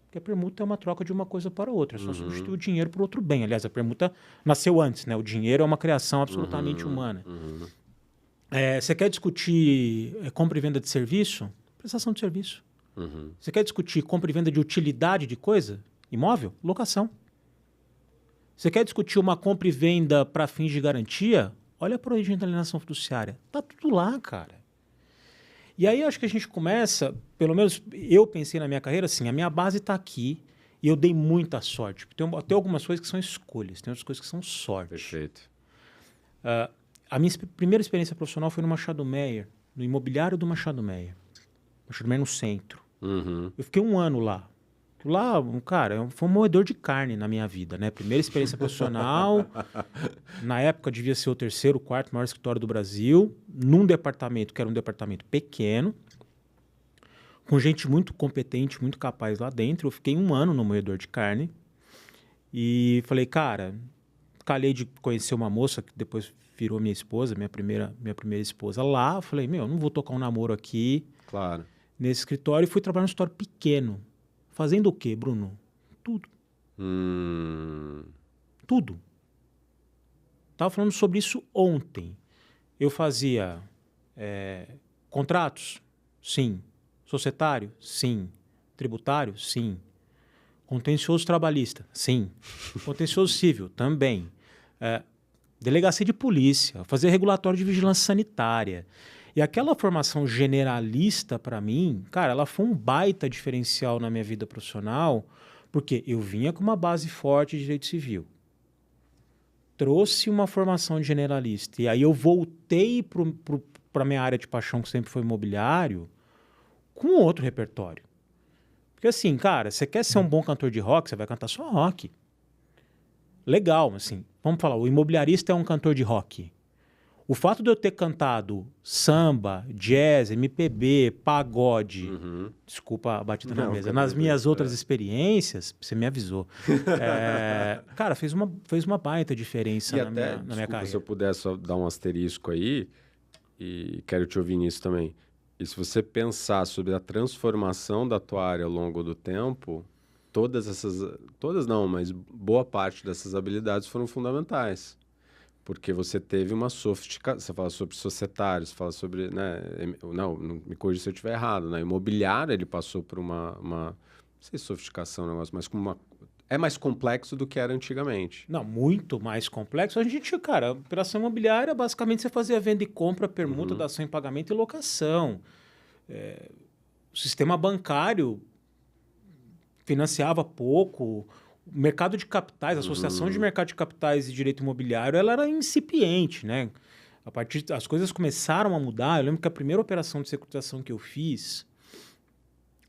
Porque a permuta é uma troca de uma coisa para outra. É só substituir o dinheiro por outro bem. Aliás, a permuta nasceu antes, né? O dinheiro é uma criação absolutamente humana. Você quer discutir compra e venda de serviço? Prestação de serviço. Você quer discutir compra e venda de utilidade de coisa? Imóvel? Locação. Você quer discutir uma compra e venda para fins de garantia? Olha para a origem da alienação fiduciária. Tá tudo lá, cara. E aí acho que a gente começa, pelo menos eu pensei na minha carreira assim, a minha base está aqui e eu dei muita sorte. Tem algumas coisas que são escolhas, tem outras coisas que são sorte. Perfeito. A minha primeira experiência profissional foi no Machado Meyer, no imobiliário do Machado Meyer. Machado Meyer no centro. Eu fiquei 1 ano lá. Lá, cara, foi um moedor de carne na minha vida, né? Primeira experiência profissional. Na época devia ser o 3º, 4º maior escritório do Brasil, num departamento que era um departamento pequeno, com gente muito competente, muito capaz lá dentro. Eu fiquei 1 ano no moedor de carne e falei, cara, calhei de conhecer uma moça que depois virou minha esposa, minha primeira esposa lá. Eu falei, não vou tocar um namoro aqui. Claro. Nesse escritório, e fui trabalhar num escritório pequeno. Fazendo o quê, Bruno? Tudo. Tudo. Estava falando sobre isso ontem. Eu fazia contratos? Sim. Societário? Sim. Tributário? Sim. Contencioso trabalhista? Sim. Contencioso civil? Também. Delegacia de polícia, fazer regulatório de vigilância sanitária. E aquela formação generalista, para mim, cara, ela foi um baita diferencial na minha vida profissional, porque eu vinha com uma base forte de direito civil. Trouxe uma formação de generalista. E aí eu voltei para a minha área de paixão, que sempre foi imobiliário, com outro repertório. Porque assim, cara, você quer ser um bom cantor de rock, você vai cantar só rock. Legal, assim, vamos falar, o imobiliarista é um cantor de rock. O fato de eu ter cantado samba, jazz, MPB, pagode, desculpa a batida na mesa, nas minhas outras experiências, você me avisou, cara, fez uma baita diferença na minha carreira. Se eu pudesse só dar um asterisco aí, e quero te ouvir nisso também, e se você pensar sobre a transformação da tua área ao longo do tempo, todas não, mas boa parte dessas habilidades foram fundamentais. Porque você teve uma sofisticação, você fala sobre societários, fala sobre, né, não me corrija se eu estiver errado, né, imobiliário ele passou por não sei se sofisticação é um negócio, mas é mais complexo do que era antigamente. Não, muito mais complexo. A gente, cara, operação imobiliária, basicamente você fazia venda e compra, permuta, dação em pagamento e locação. O sistema bancário financiava pouco. O mercado de capitais, a associação de mercado de capitais e direito imobiliário, ela era incipiente, né? As coisas começaram a mudar. Eu lembro que a primeira operação de securitização que eu fiz,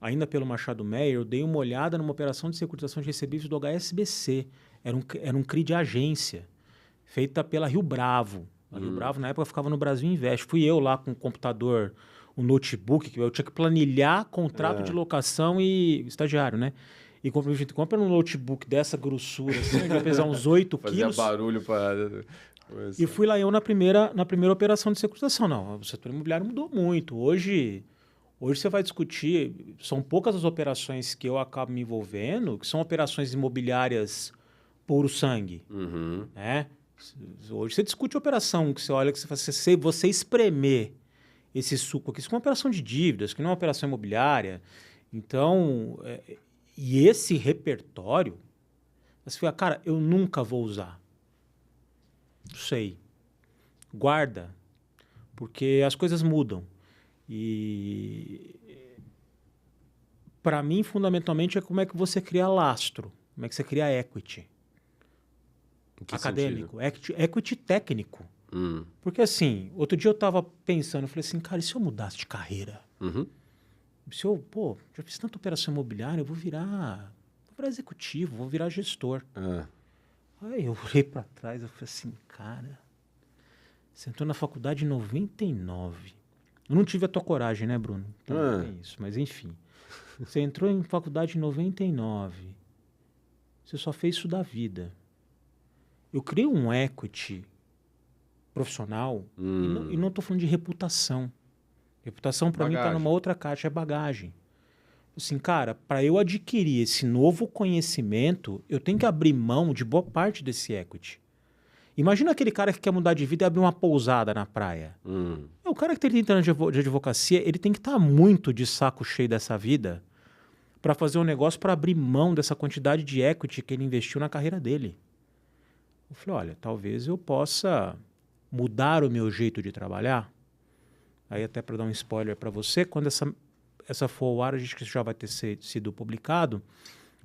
ainda pelo Machado Meyer, eu dei uma olhada numa operação de securitização de recebíveis do HSBC. Era um CRI de agência, feita pela Rio Bravo. A Rio Bravo, na época, ficava no Brasil Invest. Fui eu lá com o computador, um notebook, que eu tinha que planilhar contrato de locação e estagiário, né? E compra um notebook dessa grossura, assim, vai pesar uns 8 quilos. Fazia barulho para... E fui lá eu na primeira operação de securitização. Não, o setor imobiliário mudou muito. Hoje você vai discutir, são poucas as operações que eu acabo me envolvendo, que são operações imobiliárias puro sangue. Né? Hoje você discute operação, que você olha, que você espremer esse suco aqui. Isso é uma operação de dívidas, que não é uma operação imobiliária. Então... E esse repertório, você fala, cara, eu nunca vou usar. Não sei. Guarda, porque as coisas mudam. E para mim, fundamentalmente, é como é que você cria lastro, como é que você cria equity. Acadêmico, equity técnico. Porque assim, outro dia eu estava pensando, eu falei assim, cara, e se eu mudasse de carreira? Se eu, já fiz tanta operação imobiliária, eu vou virar executivo, vou virar gestor. Aí eu olhei para trás, eu falei assim, cara, você entrou na faculdade em 99. Eu não tive a tua coragem, né, Bruno? Então, é isso, mas enfim. Você entrou em faculdade em 99. Você só fez isso da vida. Eu criei um equity profissional e não estou falando de reputação. Reputação, para mim, está numa outra caixa, é bagagem. Assim, cara, para eu adquirir esse novo conhecimento, eu tenho que abrir mão de boa parte desse equity. Imagina aquele cara que quer mudar de vida e abrir uma pousada na praia. O cara que tem 30 anos de advocacia, ele tem que estar muito de saco cheio dessa vida para fazer um negócio para abrir mão dessa quantidade de equity que ele investiu na carreira dele. Eu falei, olha, talvez eu possa mudar o meu jeito de trabalhar. Aí até para dar um spoiler para você, quando essa for ao ar, a gente já vai ter sido publicado,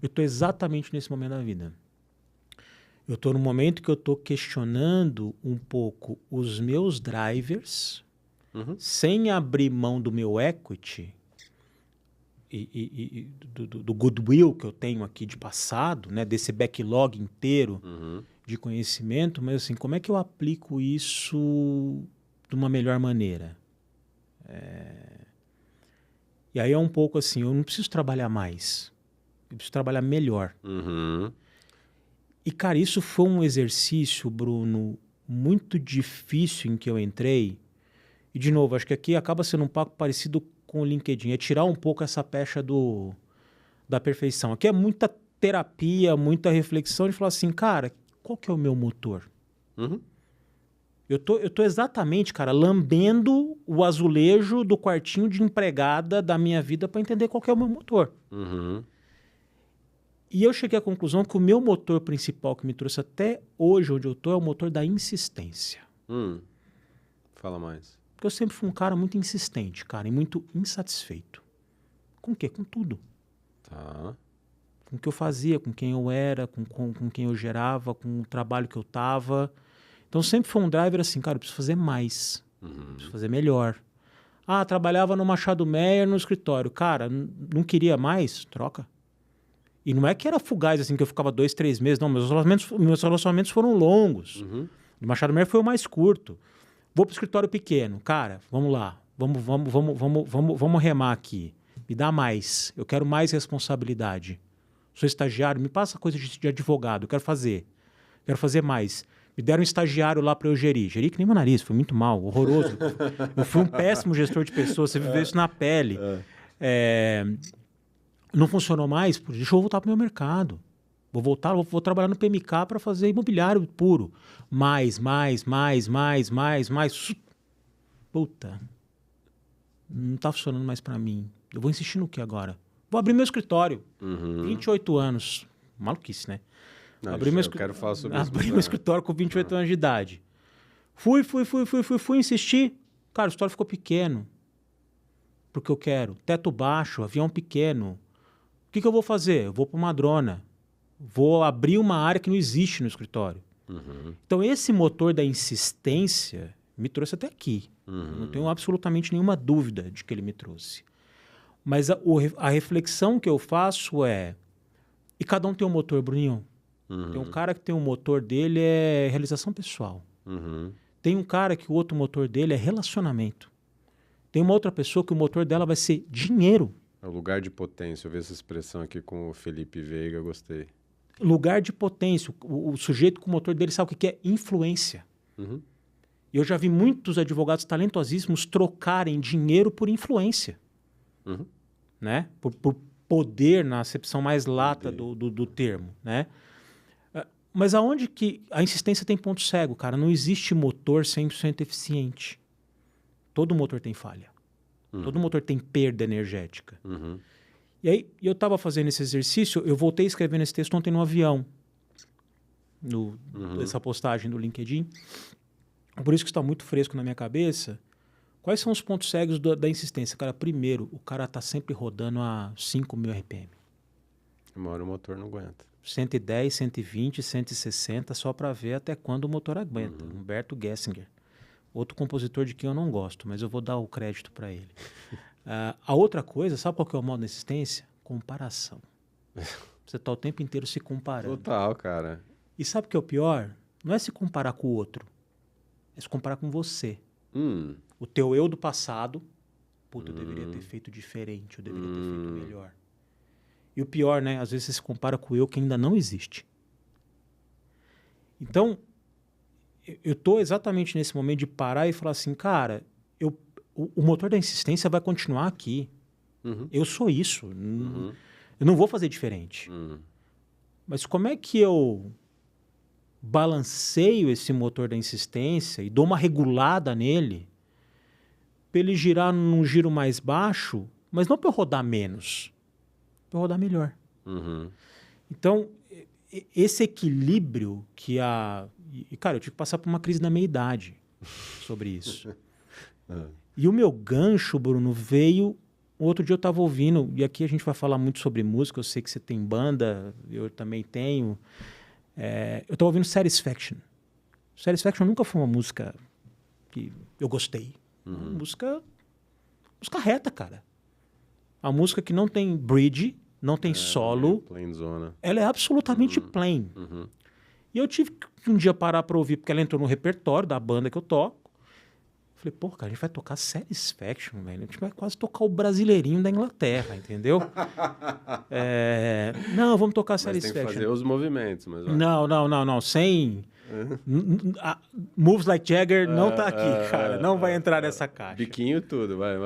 eu estou exatamente nesse momento da vida. Eu estou no momento que eu estou questionando um pouco os meus drivers, sem abrir mão do meu equity e do goodwill que eu tenho aqui de passado, né, desse backlog inteiro de conhecimento, mas assim, como é que eu aplico isso de uma melhor maneira? E aí é um pouco assim, eu não preciso trabalhar mais, eu preciso trabalhar melhor. E, cara, isso foi um exercício, Bruno, muito difícil em que eu entrei. E, de novo, acho que aqui acaba sendo um pouco parecido com o LinkedIn. É tirar um pouco essa pecha da perfeição. Aqui é muita terapia, muita reflexão de falar assim, cara, qual que é o meu motor? Eu tô exatamente, cara, lambendo o azulejo do quartinho de empregada da minha vida para entender qual que é o meu motor. E eu cheguei à conclusão que o meu motor principal que me trouxe até hoje onde eu tô é o motor da insistência. Fala mais. Porque eu sempre fui um cara muito insistente, cara, e muito insatisfeito. Com o quê? Com tudo. Tá. Com o que eu fazia, com quem eu era, com quem eu gerava, com o trabalho que eu tava. Então sempre foi um driver assim, cara, eu preciso fazer mais. Preciso fazer melhor. Ah, trabalhava no Machado Meyer no escritório. Cara, não queria mais? Troca. E não é que era fugaz, assim, que eu ficava 2, 3 meses. Não, meus relacionamentos foram longos. O Machado Meyer foi o mais curto. Vou pro escritório pequeno. Cara, vamos lá. Vamos remar aqui. Me dá mais. Eu quero mais responsabilidade. Sou estagiário, me passa coisa de advogado. Eu quero fazer. Quero fazer mais. Me deram um estagiário lá para eu gerir. Geri que nem meu nariz, foi muito mal, horroroso. Eu fui um péssimo gestor de pessoas, você viveu isso na pele. Não funcionou mais? Deixa eu voltar para o meu mercado. Vou trabalhar no PMK para fazer imobiliário puro. Mais. Puta, não está funcionando mais para mim. Eu vou insistir no que agora? Vou abrir meu escritório. 28 anos. Maluquice, né? Não, eu quero falar sobre isso. Abri meu escritório com 28 anos de idade. Fui insistir. Cara, o escritório ficou pequeno. Porque eu quero. Teto baixo, avião pequeno. O que eu vou fazer? Eu vou para uma drona. Vou abrir uma área que não existe no escritório. Então, esse motor da insistência me trouxe até aqui. Não tenho absolutamente nenhuma dúvida de que ele me trouxe. Mas a reflexão que eu faço é... E cada um tem um motor, Bruninho. Tem um cara que tem um motor dele é realização pessoal. Tem um cara que o outro motor dele é relacionamento. Tem uma outra pessoa que o motor dela vai ser dinheiro. É o lugar de potência. Eu vi essa expressão aqui com o Felipe Veiga, gostei. Lugar de potência. O sujeito com o motor dele sabe o que é influência. E eu já vi muitos advogados talentosíssimos trocarem dinheiro por influência. Né? Por poder, na acepção mais lata do termo. Né? Mas aonde que a insistência tem ponto cego, cara? Não existe motor 100% eficiente. Todo motor tem falha. Todo motor tem perda energética. E aí, eu estava fazendo esse exercício, eu voltei a escrever esse texto ontem no avião, essa postagem do LinkedIn. Por isso que está muito fresco na minha cabeça. Quais são os pontos cegos da insistência? Cara, primeiro, o cara está sempre rodando a 5.000 RPM. Uma hora o motor não aguenta. 110, 120, 160, só para ver até quando o motor aguenta. Humberto Gessinger. Outro compositor de quem eu não gosto, mas eu vou dar o crédito para ele. A outra coisa, sabe qual que é o modo da insistência? Comparação. Você está o tempo inteiro se comparando. Total, cara. E sabe o que é o pior? Não é se comparar com o outro. É se comparar com você. O teu eu do passado. Puta, eu deveria ter feito diferente. Eu deveria ter feito melhor. E o pior, né? Às vezes você se compara com o eu que ainda não existe. Então, eu estou exatamente nesse momento de parar e falar assim, cara, o motor da insistência vai continuar aqui. Eu sou isso. Eu não vou fazer diferente. Mas como é que eu balanceio esse motor da insistência e dou uma regulada nele para ele girar num giro mais baixo, mas não para eu rodar menos, para eu rodar melhor. Então, esse equilíbrio que cara, eu tive que passar por uma crise na meia-idade sobre isso. E o meu gancho, Bruno, veio... Outro dia eu estava ouvindo, e aqui a gente vai falar muito sobre música, eu sei que você tem banda, eu também tenho. Eu estava ouvindo Satisfaction. Satisfaction nunca foi uma música que eu gostei. Uma música reta, cara. A música que não tem bridge, não tem solo. Plain zona. Ela é absolutamente plain. E eu tive que um dia parar para ouvir, porque ela entrou no repertório da banda que eu toco. Falei, pô, cara, a gente vai tocar Satisfaction, velho. A gente vai quase tocar o Brasileirinho da Inglaterra, entendeu? Não, vamos tocar Satisfaction. Tem que fazer os movimentos. Mas... Não. Sem... Moves Like Jagger não tá aqui, cara. Não vai entrar nessa caixa. Biquinho tudo, vai.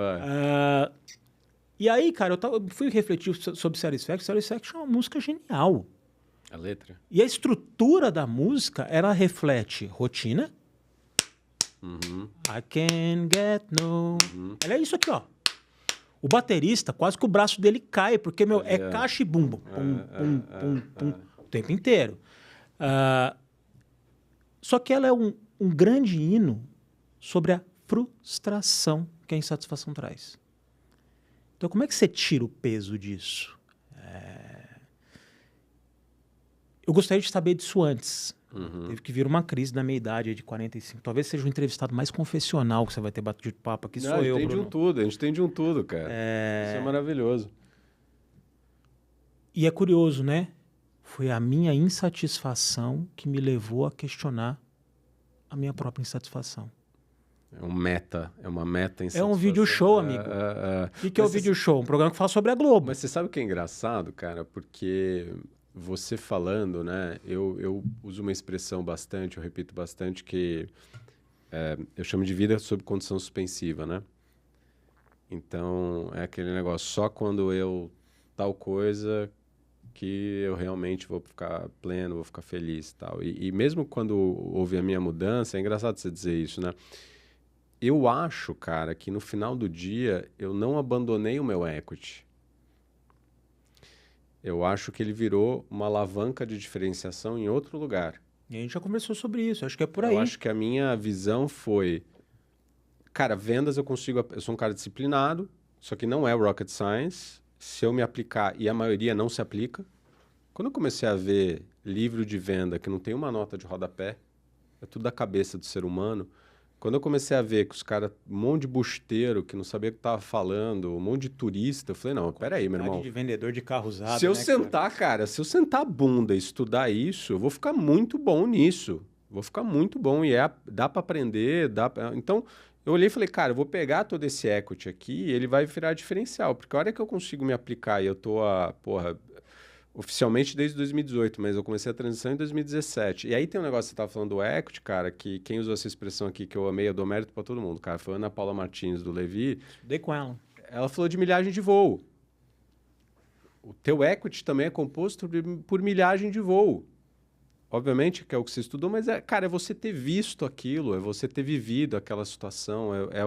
E aí, cara, eu fui refletir sobre Satisfaction. Satisfaction é uma música genial. A letra? E a estrutura da música, ela reflete rotina. I can't get no... Ela é isso aqui, ó. O baterista, quase que o braço dele cai, porque, é caixa e bumbo. Pum, o tempo inteiro. Só que ela é um grande hino sobre a frustração que a insatisfação traz. Então, como é que você tira o peso disso? Eu gostaria de saber disso antes. Teve que vir uma crise na minha idade de 45. Talvez seja o entrevistado mais confessional que você vai ter batido de papo aqui. Sou eu, Bruno. A gente tem de um tudo, cara. Isso é maravilhoso. E é curioso, né? Foi a minha insatisfação que me levou a questionar a minha própria insatisfação. É uma meta insatisfação. É um vídeo show, amigo. O que é o vídeo show? Um programa que fala sobre a Globo. Mas você sabe o que é engraçado, cara? Porque... Você falando, né? Eu uso uma expressão bastante, eu repito bastante, que eu chamo de vida sob condição suspensiva, né? Então, é aquele negócio, só quando eu tal coisa que eu realmente vou ficar pleno, vou ficar feliz e tal. E mesmo quando houve a minha mudança, é engraçado você dizer isso, né? Eu acho, cara, que no final do dia eu não abandonei o meu equity. Eu acho que ele virou uma alavanca de diferenciação em outro lugar. E a gente já conversou sobre isso, acho que é por aí. Eu acho que a minha visão foi... Cara, vendas eu consigo... Eu sou um cara disciplinado, só que não é rocket science. Se eu me aplicar, e a maioria não se aplica. Quando eu comecei a ver livro de venda que não tem uma nota de rodapé, é tudo da cabeça do ser humano... Quando eu comecei a ver que os caras, um monte de busteiro que não sabia o que estava falando, um monte de turista, eu falei, não, peraí, meu irmão. De vendedor de carro usado, se eu sentar, cara, se eu sentar a bunda e estudar isso, eu vou ficar muito bom nisso. Vou ficar muito bom e dá para aprender, Então, eu olhei e falei, cara, eu vou pegar todo esse equity aqui e ele vai virar diferencial, porque a hora que eu consigo me aplicar e eu tô oficialmente desde 2018, mas eu comecei a transição em 2017. E aí tem um negócio que você estava falando do equity, cara, que quem usou essa expressão aqui que eu amei, eu dou mérito para todo mundo, cara, foi a Ana Paula Martins, do Levi. Estudei com ela. Ela falou de milhagem de voo. O teu equity também é composto por milhagem de voo. Obviamente que é o que você estudou, mas, cara, é você ter visto aquilo, é você ter vivido aquela situação, é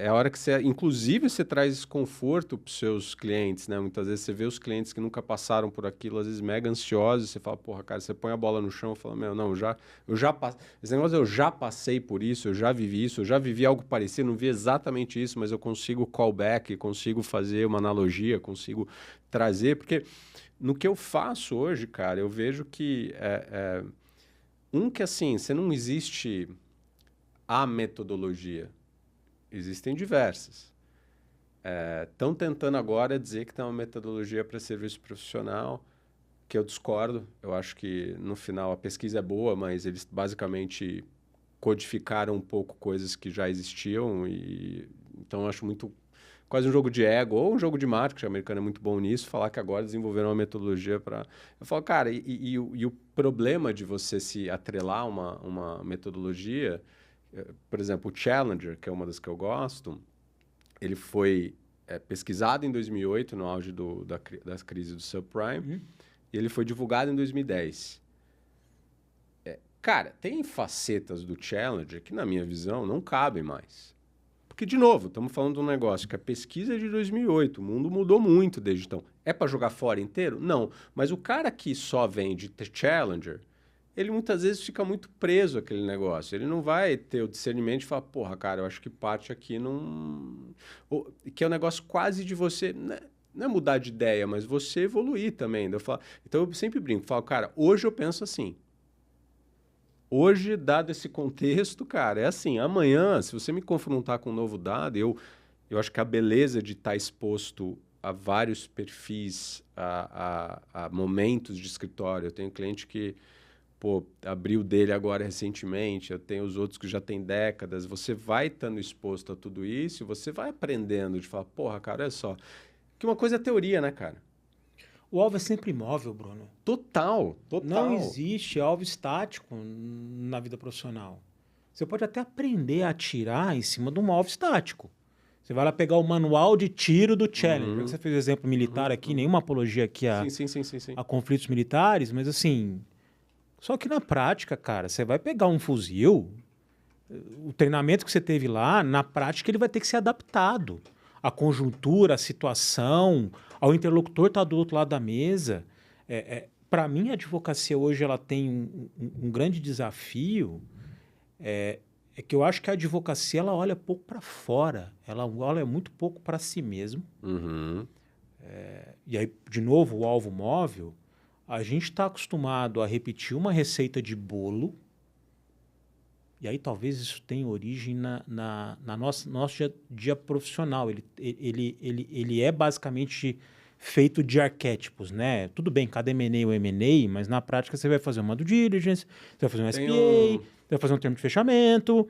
a hora que você... Inclusive, você traz esse conforto para os seus clientes, né? Muitas vezes você vê os clientes que nunca passaram por aquilo, às vezes mega ansiosos, você fala, porra, cara, você põe a bola no chão e fala, meu, não, eu já passei... Esse negócio, eu já passei por isso, eu já vivi isso, eu já vivi algo parecido, não vi exatamente isso, mas eu consigo callback, consigo fazer uma analogia, consigo trazer, porque no que eu faço hoje, cara, eu vejo que que assim, você não existe a metodologia. Existem diversas. Estão tentando agora dizer que tem uma metodologia para serviço profissional, que eu discordo. Eu acho que, no final, a pesquisa é boa, mas eles basicamente codificaram um pouco coisas que já existiam. Então, eu acho muito... Quase um jogo de ego ou um jogo de marketing. O americano é muito bom nisso. Falar que agora desenvolveram uma metodologia para... Eu falo, cara, e o problema de você se atrelar uma metodologia... Por exemplo, o Challenger, que é uma das que eu gosto, ele foi pesquisado em 2008, no auge da crise do subprime, e ele foi divulgado em 2010. Cara, tem facetas do Challenger que, na minha visão, não cabem mais. Porque, de novo, estamos falando de um negócio que a pesquisa é de 2008, o mundo mudou muito desde então. É para jogar fora inteiro? Não. Mas o cara que só vende Challenger, ele muitas vezes fica muito preso àquele negócio. Ele não vai ter o discernimento de falar, porra, cara, eu acho que parte aqui não... Que é um negócio quase de você... Não é mudar de ideia, mas você evoluir também. Então, eu sempre brinco, falo, cara, hoje eu penso assim. Hoje, dado esse contexto, cara, é assim, amanhã, se você me confrontar com um novo dado, eu acho que a beleza de estar exposto a vários perfis, a momentos de escritório. Eu tenho cliente que, abriu dele agora recentemente, eu tenho os outros que já têm décadas. Você vai estando exposto a tudo isso e você vai aprendendo de falar, porra, cara, olha só. Que uma coisa é teoria, né, cara? O alvo é sempre imóvel, Bruno. Total. Não existe alvo estático na vida profissional. Você pode até aprender a atirar em cima de um alvo estático. Você vai lá pegar o manual de tiro do Challenger. Você fez o exemplo militar aqui, nenhuma apologia aqui a conflitos militares, mas assim... Só que na prática, cara, você vai pegar um fuzil, o treinamento que você teve lá, na prática ele vai ter que ser adaptado. A conjuntura, a situação, ao interlocutor estar do outro lado da mesa. Para mim, a advocacia hoje ela tem um grande desafio, que eu acho que a advocacia ela olha pouco para fora, ela olha muito pouco para si mesma. E aí, de novo, o alvo móvel, a gente está acostumado a repetir uma receita de bolo, e aí talvez isso tenha origem na nosso dia profissional. Ele é basicamente feito de arquétipos, né? Tudo bem, cada M&A é um M&A, mas na prática você vai fazer uma due diligence, você vai fazer um SPA, você vai fazer um termo de fechamento.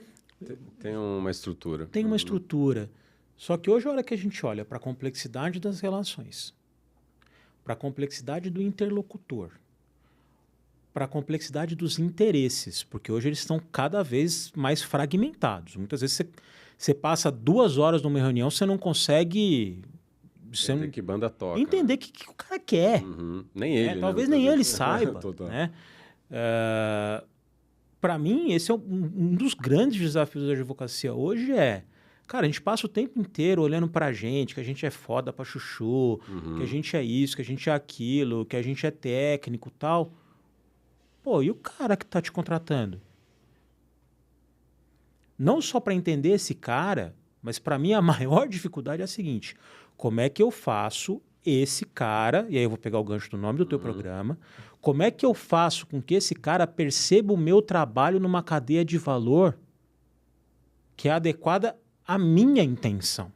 Tem uma estrutura. Tem uma estrutura. Só que hoje, a hora que a gente olha para a complexidade das relações, para a complexidade do interlocutor, para a complexidade dos interesses, porque hoje eles estão cada vez mais fragmentados. Muitas vezes você passa 2 horas numa reunião, você não consegue... Entender que banda toca. Entender o que o cara quer. Nem ele, né? Talvez nem ele saiba. Né? Para mim, esse é um dos grandes desafios da advocacia hoje cara, a gente passa o tempo inteiro olhando pra gente, que a gente é foda pra chuchu, que a gente é isso, que a gente é aquilo, que a gente é técnico e tal. Pô, e o cara que tá te contratando? Não só para entender esse cara, mas para mim a maior dificuldade é a seguinte: como é que eu faço esse cara, e aí eu vou pegar o gancho do nome do teu programa, como é que eu faço com que esse cara perceba o meu trabalho numa cadeia de valor que é adequada à minha intenção?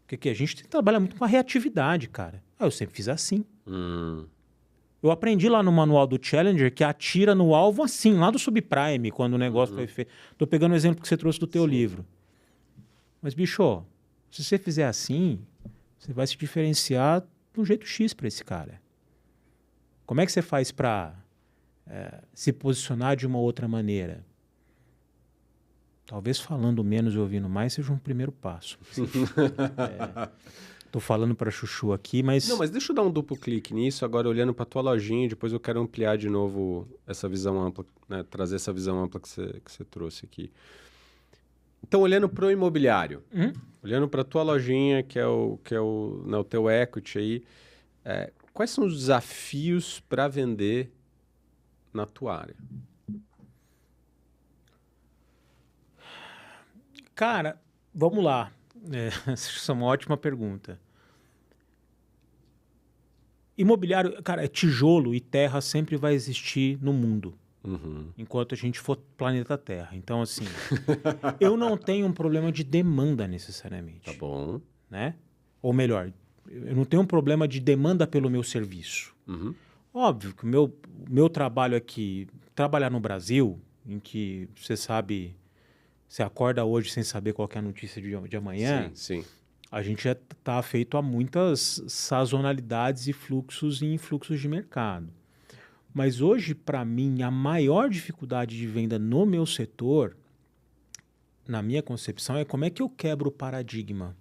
Porque a gente trabalha muito com a reatividade, cara. Eu sempre fiz assim. Eu aprendi lá no manual do Challenger que atira no alvo assim, lá do subprime, quando o negócio foi feito. Tô pegando o exemplo que você trouxe do teu livro. Mas, bicho, se você fizer assim, você vai se diferenciar de um jeito X para esse cara. Como é que você faz para se posicionar de uma outra maneira? Talvez falando menos e ouvindo mais seja um primeiro passo. Tô falando para chuchu aqui, mas... Não, mas deixa eu dar um duplo clique nisso, agora olhando para tua lojinha, depois eu quero ampliar de novo essa visão ampla, né? Trazer essa visão ampla que você trouxe aqui. Então, olhando para o imobiliário, olhando para tua lojinha, que é o teu equity aí, quais são os desafios para vender na tua área? Cara, vamos lá. Essa é uma ótima pergunta. Imobiliário, cara, tijolo e terra sempre vai existir no mundo. Enquanto a gente for planeta Terra. Então, assim, eu não tenho um problema de demanda necessariamente. Tá bom. Né? Ou melhor, eu não tenho um problema de demanda pelo meu serviço. Óbvio que o meu trabalho aqui, trabalhar no Brasil, em que você sabe... Você acorda hoje sem saber qual que é a notícia de amanhã. Sim. A gente já está afeito a muitas sazonalidades e influxos de mercado. Mas hoje, para mim, a maior dificuldade de venda no meu setor na minha concepção, é como é que eu quebro o paradigma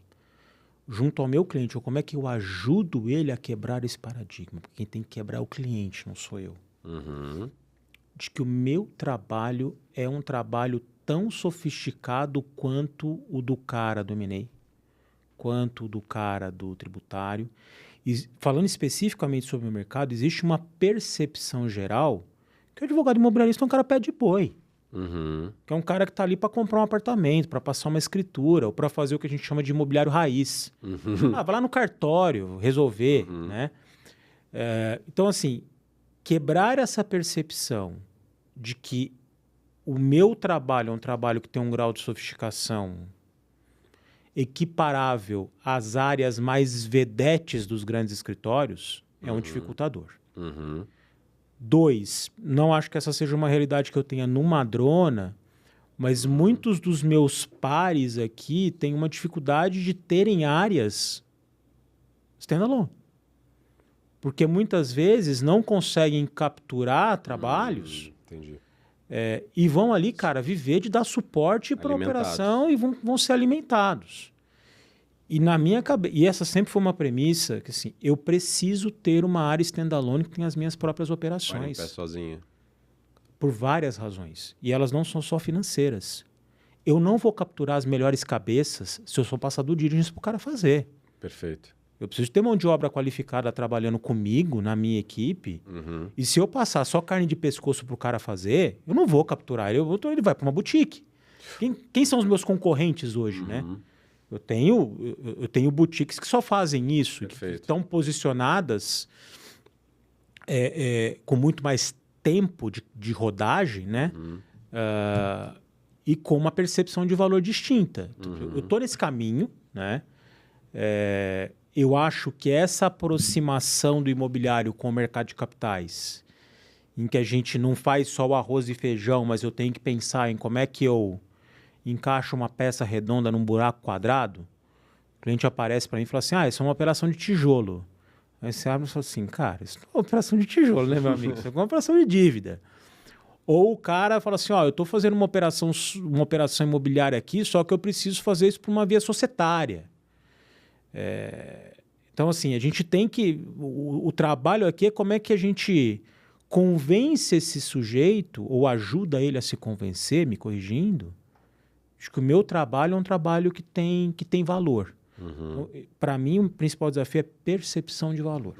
junto ao meu cliente, ou como é que eu ajudo ele a quebrar esse paradigma. Porque quem tem que quebrar é o cliente, não sou eu. De que o meu trabalho é um trabalho tão sofisticado quanto o do cara do M&A, quanto o do cara do tributário. E, falando especificamente sobre o mercado, existe uma percepção geral que o advogado imobiliarista é um cara pé de boi. Que é um cara que está ali para comprar um apartamento, para passar uma escritura, ou para fazer o que a gente chama de imobiliário raiz. Vai lá no cartório, resolver, né? Então, assim, quebrar essa percepção de que o meu trabalho é um trabalho que tem um grau de sofisticação equiparável às áreas mais vedetes dos grandes escritórios é um dificultador. 2, não acho que essa seja uma realidade que eu tenha no Madrona, mas muitos dos meus pares aqui têm uma dificuldade de terem áreas standalone. Porque muitas vezes não conseguem capturar trabalhos e vão ali, cara, viver de dar suporte para a operação e vão ser alimentados. E na minha cabeça, e essa sempre foi uma premissa, que assim, eu preciso ter uma área standalone que tenha as minhas próprias operações. Vai em pé sozinha. Por várias razões. E elas não são só financeiras. Eu não vou capturar as melhores cabeças se eu só passar do diligence para o cara fazer. Perfeito. Eu preciso ter mão de obra qualificada trabalhando comigo, na minha equipe. E se eu passar só carne de pescoço para o cara fazer, eu não vou capturar ele. Ele vai para uma boutique. Quem são os meus concorrentes hoje, né? Eu tenho boutiques que só fazem isso, que estão posicionadas com muito mais tempo de rodagem, né? E com uma percepção de valor distinta. Eu estou nesse caminho, né? Eu acho que essa aproximação do imobiliário com o mercado de capitais, em que a gente não faz só o arroz e feijão, mas eu tenho que pensar em como é que eu encaixo uma peça redonda num buraco quadrado, o cliente aparece para mim e fala assim, isso é uma operação de tijolo. Aí você abre e fala assim, cara, isso não é uma operação de tijolo, né, meu amigo? Isso é uma operação de dívida. Ou o cara fala assim, eu estou fazendo uma operação imobiliária aqui, só que eu preciso fazer isso por uma via societária. Então, assim, a gente tem que... O trabalho aqui é como é que a gente convence esse sujeito ou ajuda ele a se convencer, me corrigindo, acho que o meu trabalho é um trabalho que tem valor. Então, para mim, o principal desafio é percepção de valor.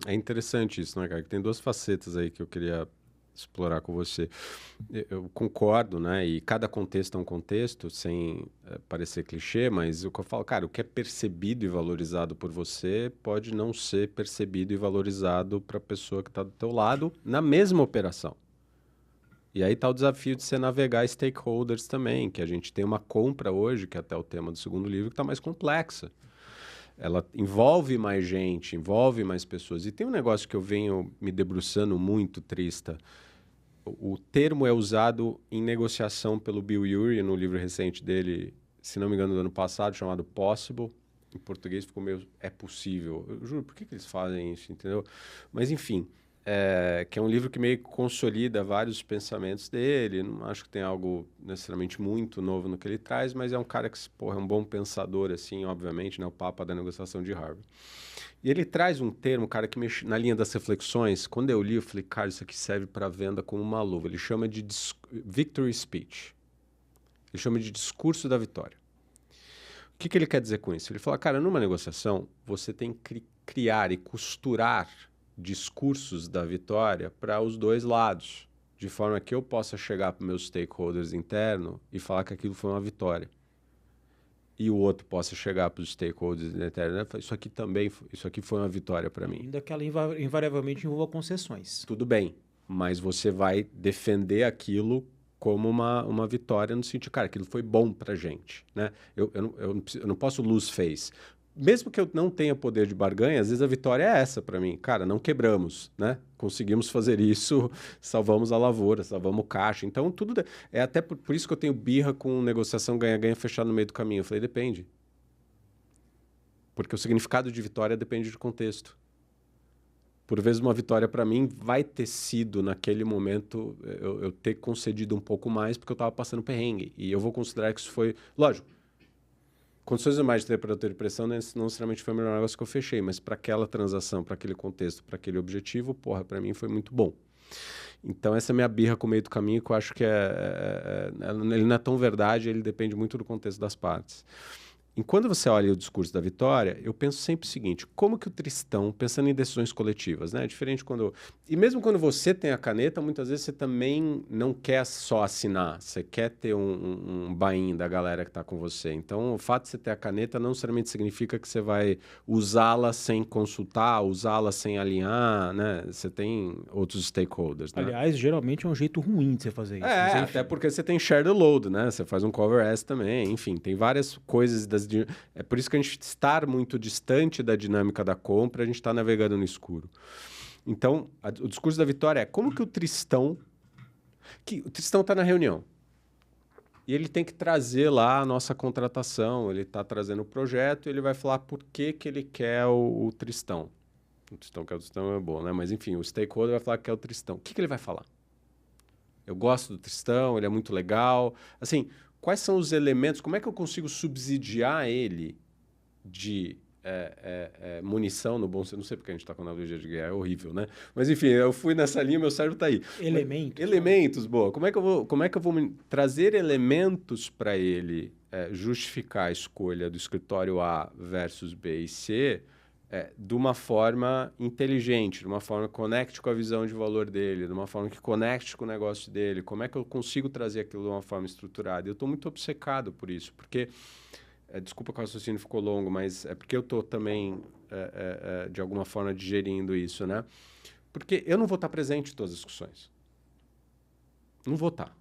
É interessante isso, né, cara? Que tem 2 facetas aí que eu queria explorar com você. Eu concordo, né? E cada contexto é um contexto, sem parecer clichê, mas o que eu falo, cara, o que é percebido e valorizado por você pode não ser percebido e valorizado para a pessoa que está do teu lado na mesma operação. E aí está o desafio de você navegar stakeholders também, que a gente tem uma compra hoje, que é até o tema do segundo livro, que está mais complexa. Ela envolve mais gente, envolve mais pessoas. E tem um negócio que eu venho me debruçando muito, Trista. O termo é usado em negociação pelo Bill Ury, no livro recente dele, se não me engano, do ano passado, chamado Possible. Em português ficou meio é possível. Eu juro, por que eles fazem isso, entendeu? Mas, enfim... que é um livro que meio que consolida vários pensamentos dele. Não acho que tem algo necessariamente muito novo no que ele traz, mas é um cara que, é um bom pensador, assim, obviamente, né? O Papa da negociação de Harvard. E ele traz um termo, cara, que mexe na linha das reflexões. Quando eu li, eu falei, cara, isso aqui serve para venda como uma luva. Ele chama de victory speech. Ele chama de discurso da vitória. O que ele quer dizer com isso? Ele fala, cara, numa negociação, você tem que criar e costurar discursos da vitória para os 2 lados, de forma que eu possa chegar para meus stakeholders internos e falar que aquilo foi uma vitória. E o outro possa chegar para os stakeholders internos e falar, isso aqui foi uma vitória para mim. Ainda que ela invariavelmente envolva concessões. Tudo bem, mas você vai defender aquilo como uma vitória no sentido, cara, aquilo foi bom para a gente, né? Eu não posso lose face. Mesmo que eu não tenha poder de barganha, às vezes a vitória é essa para mim. Cara, não quebramos, né? Conseguimos fazer isso, salvamos a lavoura, salvamos o caixa. Então, tudo... É até por isso que eu tenho birra com negociação ganha-ganha fechada no meio do caminho. Eu falei, depende. Porque o significado de vitória depende de contexto. Por vezes uma vitória para mim vai ter sido, naquele momento, eu ter concedido um pouco mais porque eu estava passando perrengue. E eu vou considerar que isso foi... Lógico, condições normais de temperatura e pressão não necessariamente foi o melhor negócio que eu fechei, mas para aquela transação, para aquele contexto, para aquele objetivo, porra, para mim foi muito bom. Então essa é a minha birra com o meio do caminho, que eu acho que ele não é tão verdade, ele depende muito do contexto das partes. E quando você olha o discurso da vitória, eu penso sempre o seguinte, como que o Tristão, pensando em decisões coletivas, né? Diferente quando... E mesmo quando você tem a caneta, muitas vezes você também não quer só assinar, você quer ter um buy-in da galera que está com você. Então, o fato de você ter a caneta não necessariamente significa que você vai usá-la sem consultar, usá-la sem alinhar, né? Você tem outros stakeholders, né? Aliás, geralmente é um jeito ruim de você fazer isso. Até porque você tem share the load, né? Você faz um cover S também, enfim, tem várias coisas é por isso que a gente estar muito distante da dinâmica da compra, a gente está navegando no escuro. Então, o discurso da vitória é como que o Tristão está na reunião e ele tem que trazer lá a nossa contratação, ele está trazendo o projeto e ele vai falar por que ele quer o Tristão. O Tristão que é o Tristão é bom, né? Mas enfim, o stakeholder vai falar que é o Tristão. O que ele vai falar? Eu gosto do Tristão, ele é muito legal. Assim, quais são os elementos, como é que eu consigo subsidiar ele de munição, no bom sentido? Não sei porque a gente está com analogia de guerra, é horrível, né? Mas enfim, eu fui nessa linha, meu cérebro está aí. Elementos, boa. Como é que eu vou trazer elementos para ele justificar a escolha do escritório A versus B e C de uma forma inteligente, de uma forma que conecte com a visão de valor dele, de uma forma que conecte com o negócio dele, como é que eu consigo trazer aquilo de uma forma estruturada? Eu estou muito obcecado por isso, porque, desculpa que o raciocínio ficou longo, mas é porque eu estou também, de alguma forma, digerindo isso, né? Porque eu não vou estar presente em todas as discussões. Não vou estar.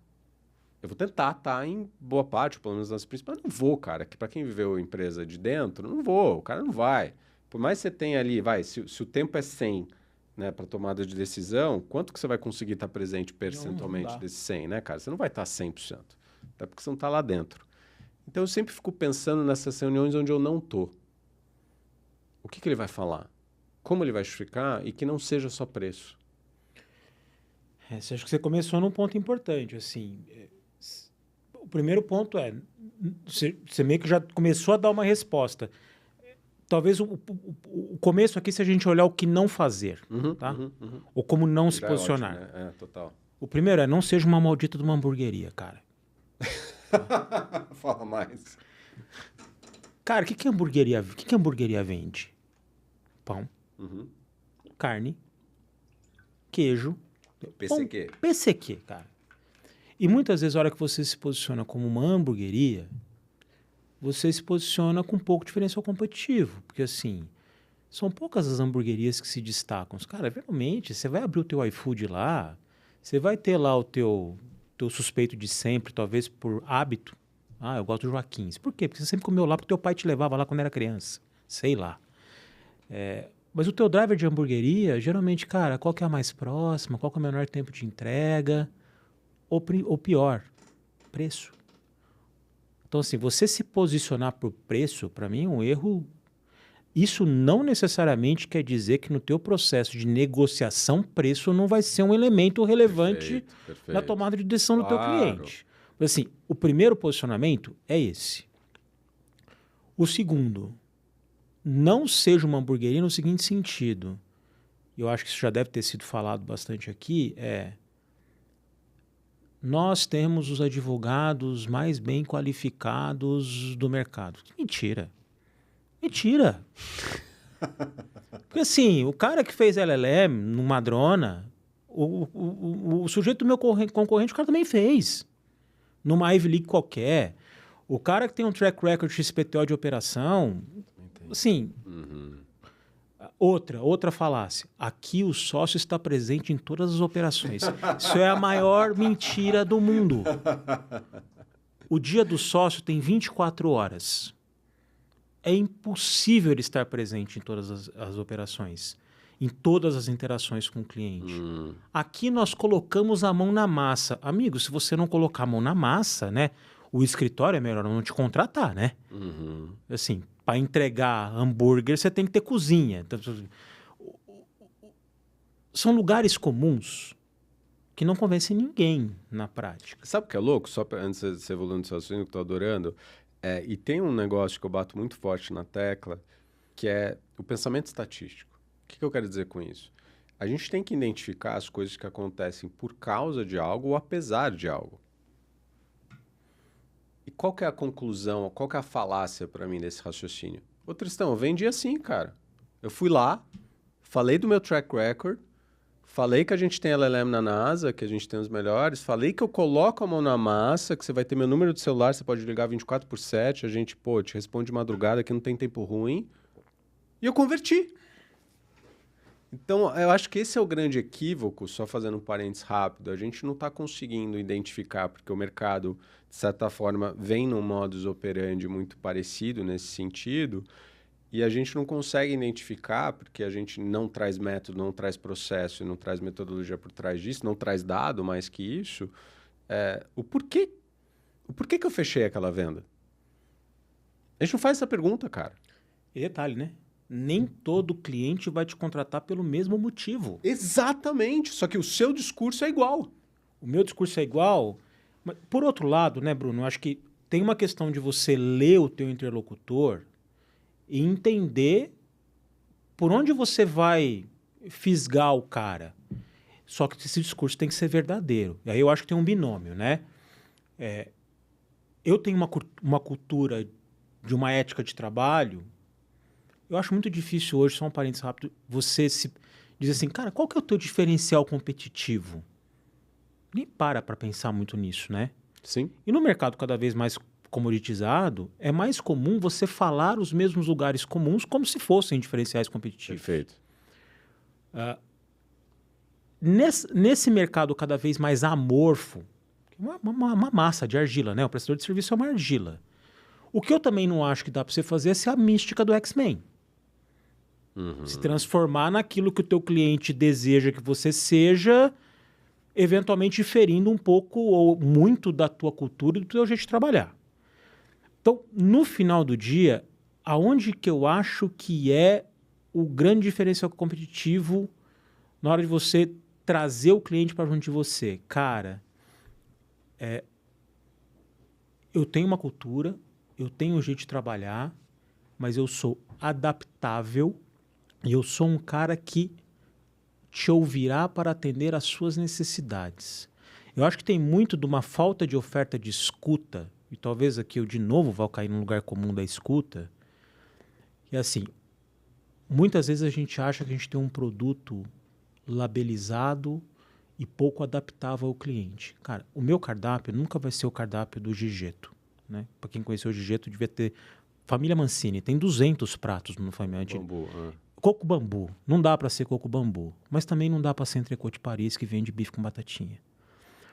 Eu vou tentar estar em boa parte, pelo menos nas principais, mas não vou, cara. Para quem viveu a empresa de dentro, não vou, o cara não vai. Por mais que você tenha ali, se o tempo é 100, né, para tomada de decisão, quanto que você vai conseguir estar presente percentualmente desse 100, né, cara? Você não vai estar 100%, até porque você não está lá dentro. Então, eu sempre fico pensando nessas reuniões onde eu não estou. O que ele vai falar? Como ele vai justificar? E que não seja só preço. Acho que você começou num ponto importante, assim. O primeiro ponto você meio que já começou a dar uma resposta. Talvez o começo aqui, se a gente olhar o que não fazer, tá? Ou como não se posicionar. Ótimo, né? Total. O primeiro não seja uma maldita de uma hamburgueria, cara. Fala mais. Cara, o que a hamburgueria vende? Pão, carne, queijo. PCQ. Pão, PCQ, cara. E muitas vezes, a hora que você se posiciona como uma hamburgueria, você se posiciona com um pouco de diferencial competitivo. Porque, assim, são poucas as hamburguerias que se destacam. Cara, realmente, você vai abrir o teu iFood lá, você vai ter lá o teu suspeito de sempre, talvez por hábito. Ah, eu gosto do Joaquins. Por quê? Porque você sempre comeu lá porque teu pai te levava lá quando era criança. Sei lá. Mas o teu driver de hamburgueria, geralmente, cara, qual que é a mais próxima? Qual que é o menor tempo de entrega? Ou pior, preço. Então, assim, você se posicionar por preço, para mim, é um erro. Isso não necessariamente quer dizer que no teu processo de negociação, preço não vai ser um elemento relevante perfeito. Na tomada de decisão do teu cliente. Mas, assim, o primeiro posicionamento é esse. O segundo, não seja uma hamburgueria no seguinte sentido. Eu acho que isso já deve ter sido falado bastante aqui, nós temos os advogados mais bem qualificados do mercado. Mentira. Mentira. Porque assim, o cara que fez LLM no Madrona, o sujeito do meu concorrente, o cara também fez. Numa Ivy League qualquer. O cara que tem um track record XPTO de operação, assim... Outra falácia. Aqui o sócio está presente em todas as operações. Isso é a maior mentira do mundo. O dia do sócio tem 24 horas. É impossível ele estar presente em todas as operações, em todas as interações com o cliente. Aqui nós colocamos a mão na massa. Amigo, se você não colocar a mão na massa, né, o escritório é melhor não te contratar, né? Assim, para entregar hambúrguer, você tem que ter cozinha. Então, são lugares comuns que não convencem ninguém na prática. Sabe o que é louco? Só antes de você evoluir no seu assunto, que eu tô adorando. E tem um negócio que eu bato muito forte na tecla, que é o pensamento estatístico. O que eu quero dizer com isso? A gente tem que identificar as coisas que acontecem por causa de algo ou apesar de algo. E qual que é a conclusão, qual que é a falácia para mim desse raciocínio? Ô, Tristão, eu vendi assim, cara. Eu fui lá, falei do meu track record, falei que a gente tem LLM na NASA, que a gente tem os melhores, falei que eu coloco a mão na massa, que você vai ter meu número de celular, você pode ligar 24/7, a gente, te responde de madrugada, que não tem tempo ruim. E eu converti. Então, eu acho que esse é o grande equívoco, só fazendo um parênteses rápido, a gente não está conseguindo identificar, porque o mercado, de certa forma, vem num modus operandi muito parecido nesse sentido, e a gente não consegue identificar, porque a gente não traz método, não traz processo, não traz metodologia por trás disso, não traz dado mais que isso, o porquê que eu fechei aquela venda? A gente não faz essa pergunta, cara. E detalhe, né? Nem todo cliente vai te contratar pelo mesmo motivo. Exatamente, só que o seu discurso é igual. O meu discurso é igual. Mas, por outro lado, né, Bruno, eu acho que tem uma questão de você ler o teu interlocutor e entender por onde você vai fisgar o cara. Só que esse discurso tem que ser verdadeiro. E aí eu acho que tem um binômio, né? Eu tenho uma cultura de uma ética de trabalho. Eu acho muito difícil hoje, só um parênteses rápido, você se dizer assim, cara, qual que é o teu diferencial competitivo? Nem para pensar muito nisso, né? Sim. E no mercado cada vez mais comoditizado, é mais comum você falar os mesmos lugares comuns como se fossem diferenciais competitivos. Perfeito. Nesse mercado cada vez mais amorfo, uma massa de argila, né? O prestador de serviço é uma argila. O que eu também não acho que dá para você fazer é ser a mística do X-Men. Uhum. Se transformar naquilo que o teu cliente deseja que você seja, eventualmente diferindo um pouco ou muito da tua cultura e do teu jeito de trabalhar. Então, no final do dia, aonde que eu acho que é o grande diferencial competitivo na hora de você trazer o cliente para junto de você? Cara, eu tenho uma cultura, eu tenho um jeito de trabalhar, mas eu sou adaptável e eu sou um cara que te ouvirá para atender às suas necessidades. Eu acho que tem muito de uma falta de oferta de escuta, e talvez aqui eu de novo vou cair num lugar comum da escuta, que é assim, muitas vezes a gente acha que a gente tem um produto labelizado e pouco adaptável ao cliente. Cara, o meu cardápio nunca vai ser o cardápio do Gigetto, né? Para quem conheceu o Gigetto, devia ter... Família Mancini, tem 200 pratos no Família. Bambu, Coco bambu. Não dá para ser coco bambu. Mas também não dá para ser entrecô de Paris que vende bife com batatinha.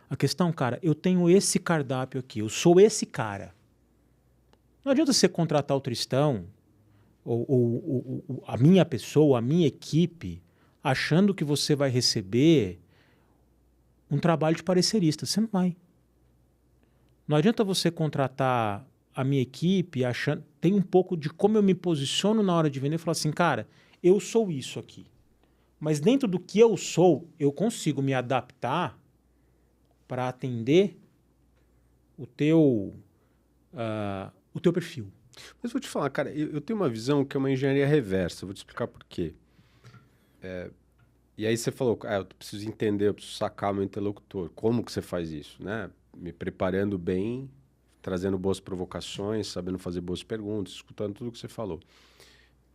A questão, cara, eu tenho esse cardápio aqui. Eu sou esse cara. Não adianta você contratar o Tristão ou a minha pessoa, a minha equipe, achando que você vai receber um trabalho de parecerista. Você não vai. Não adianta você contratar a minha equipe achando... Tem um pouco de como eu me posiciono na hora de vender e falar assim, cara, eu sou isso aqui. Mas dentro do que eu sou, eu consigo me adaptar para atender o teu perfil. Mas vou te falar, cara, eu tenho uma visão que é uma engenharia reversa. Vou te explicar por quê. E aí você falou, eu preciso entender, eu preciso sacar o meu interlocutor. Como que você faz isso, né? Me preparando bem, trazendo boas provocações, sabendo fazer boas perguntas, escutando tudo que você falou.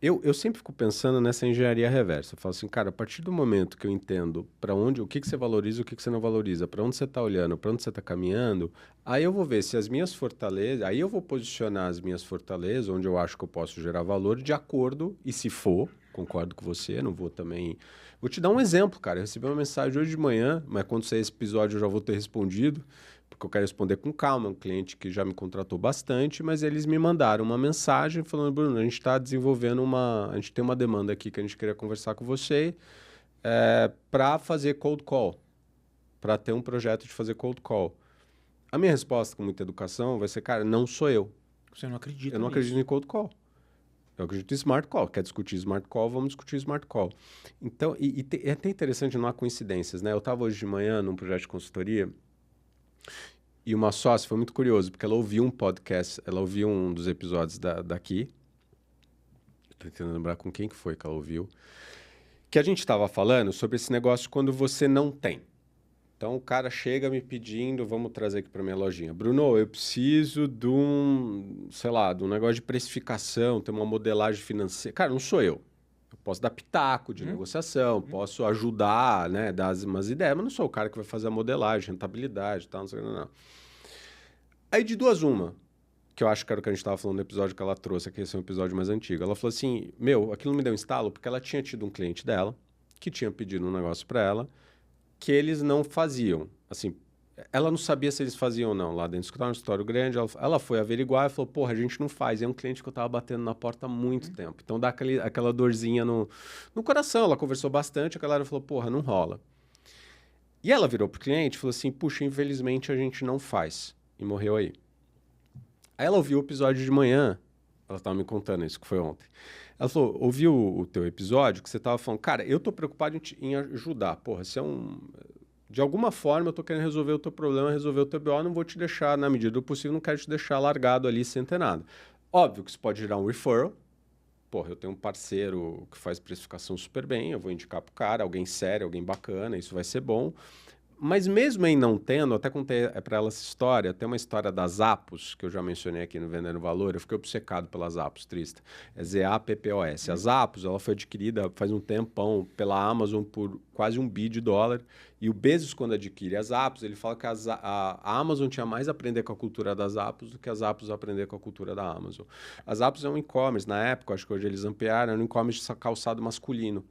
Eu sempre fico pensando nessa engenharia reversa. Eu falo assim, cara, a partir do momento que eu entendo para onde, o que você valoriza, o que você não valoriza, para onde você está olhando, para onde você está caminhando, aí eu vou ver se as minhas fortalezas, aí eu vou posicionar as minhas fortalezas, onde eu acho que eu posso gerar valor, de acordo, e se for, concordo com você, não vou também... Vou te dar um exemplo, cara. Eu recebi uma mensagem hoje de manhã, mas quando sair esse episódio eu já vou ter respondido, porque eu quero responder com calma, um cliente que já me contratou bastante, mas eles me mandaram uma mensagem falando, Bruno, a gente está desenvolvendo a gente tem uma demanda aqui que a gente queria conversar com você para fazer cold call, para ter um projeto de fazer cold call. A minha resposta com muita educação vai ser, cara, não sou eu. Você não acredita Eu não acredito em cold call. Eu acredito em Smart Call. Quer discutir Smart Call? Vamos discutir Smart Call. Então, é até interessante, não há coincidências, né? Eu estava hoje de manhã num projeto de consultoria e uma sócia foi muito curioso, porque ela ouviu um podcast, ela ouviu um dos episódios daqui. Estou tentando lembrar com quem que foi que ela ouviu. Que a gente estava falando sobre esse negócio quando você não tem. Então, o cara chega me pedindo, vamos trazer aqui para minha lojinha. Bruno, eu preciso de um, sei lá, de um negócio de precificação, ter uma modelagem financeira. Cara, não sou eu. Eu posso dar pitaco de negociação, posso ajudar, né, dar umas ideias, mas não sou o cara que vai fazer a modelagem, rentabilidade e tal, não sei o que, não. Aí, de duas uma, que eu acho que era o que a gente estava falando no episódio que ela trouxe, aqui esse é um episódio mais antigo. Ela falou assim, aquilo me deu um estalo, porque ela tinha tido um cliente dela, que tinha pedido um negócio para ela, que eles não faziam. Assim, ela não sabia se eles faziam ou não lá dentro. Escutava um escritório grande, ela foi averiguar e falou, porra, a gente não faz. E é um cliente que eu estava batendo na porta há muito tempo. Então dá aquela dorzinha no coração. Ela conversou bastante, a galera falou, porra, não rola. E ela virou pro cliente e falou assim, puxa, infelizmente a gente não faz. E morreu aí. Aí ela ouviu o episódio de manhã, ela estava me contando isso, que foi ontem. Ela falou, ouviu o teu episódio que você estava falando, cara, eu tô preocupado em ajudar. Porra, se é de alguma forma eu tô querendo resolver o teu problema, resolver o teu BO, não vou te deixar, na medida do possível, não quero te deixar largado ali sem ter nada. Óbvio que isso pode gerar um referral. Porra, eu tenho um parceiro que faz precificação super bem, eu vou indicar pro cara, alguém sério, alguém bacana, isso vai ser bom. Mas mesmo em não tendo, até contei para ela essa história, tem uma história das Zappos, que eu já mencionei aqui no Vendendo Valor, eu fiquei obcecado pelas Zappos, triste. É Zappos. A Zappos, ela foi adquirida faz um tempão pela Amazon por quase $1 bilhão, e o Bezos, quando adquire as Zappos, ele fala que a Amazon tinha mais a aprender com a cultura das Zappos do que as Zappos aprender com a cultura da Amazon. As Zappos é um e-commerce, na época, acho que hoje eles ampliaram, era um e-commerce de calçado masculino.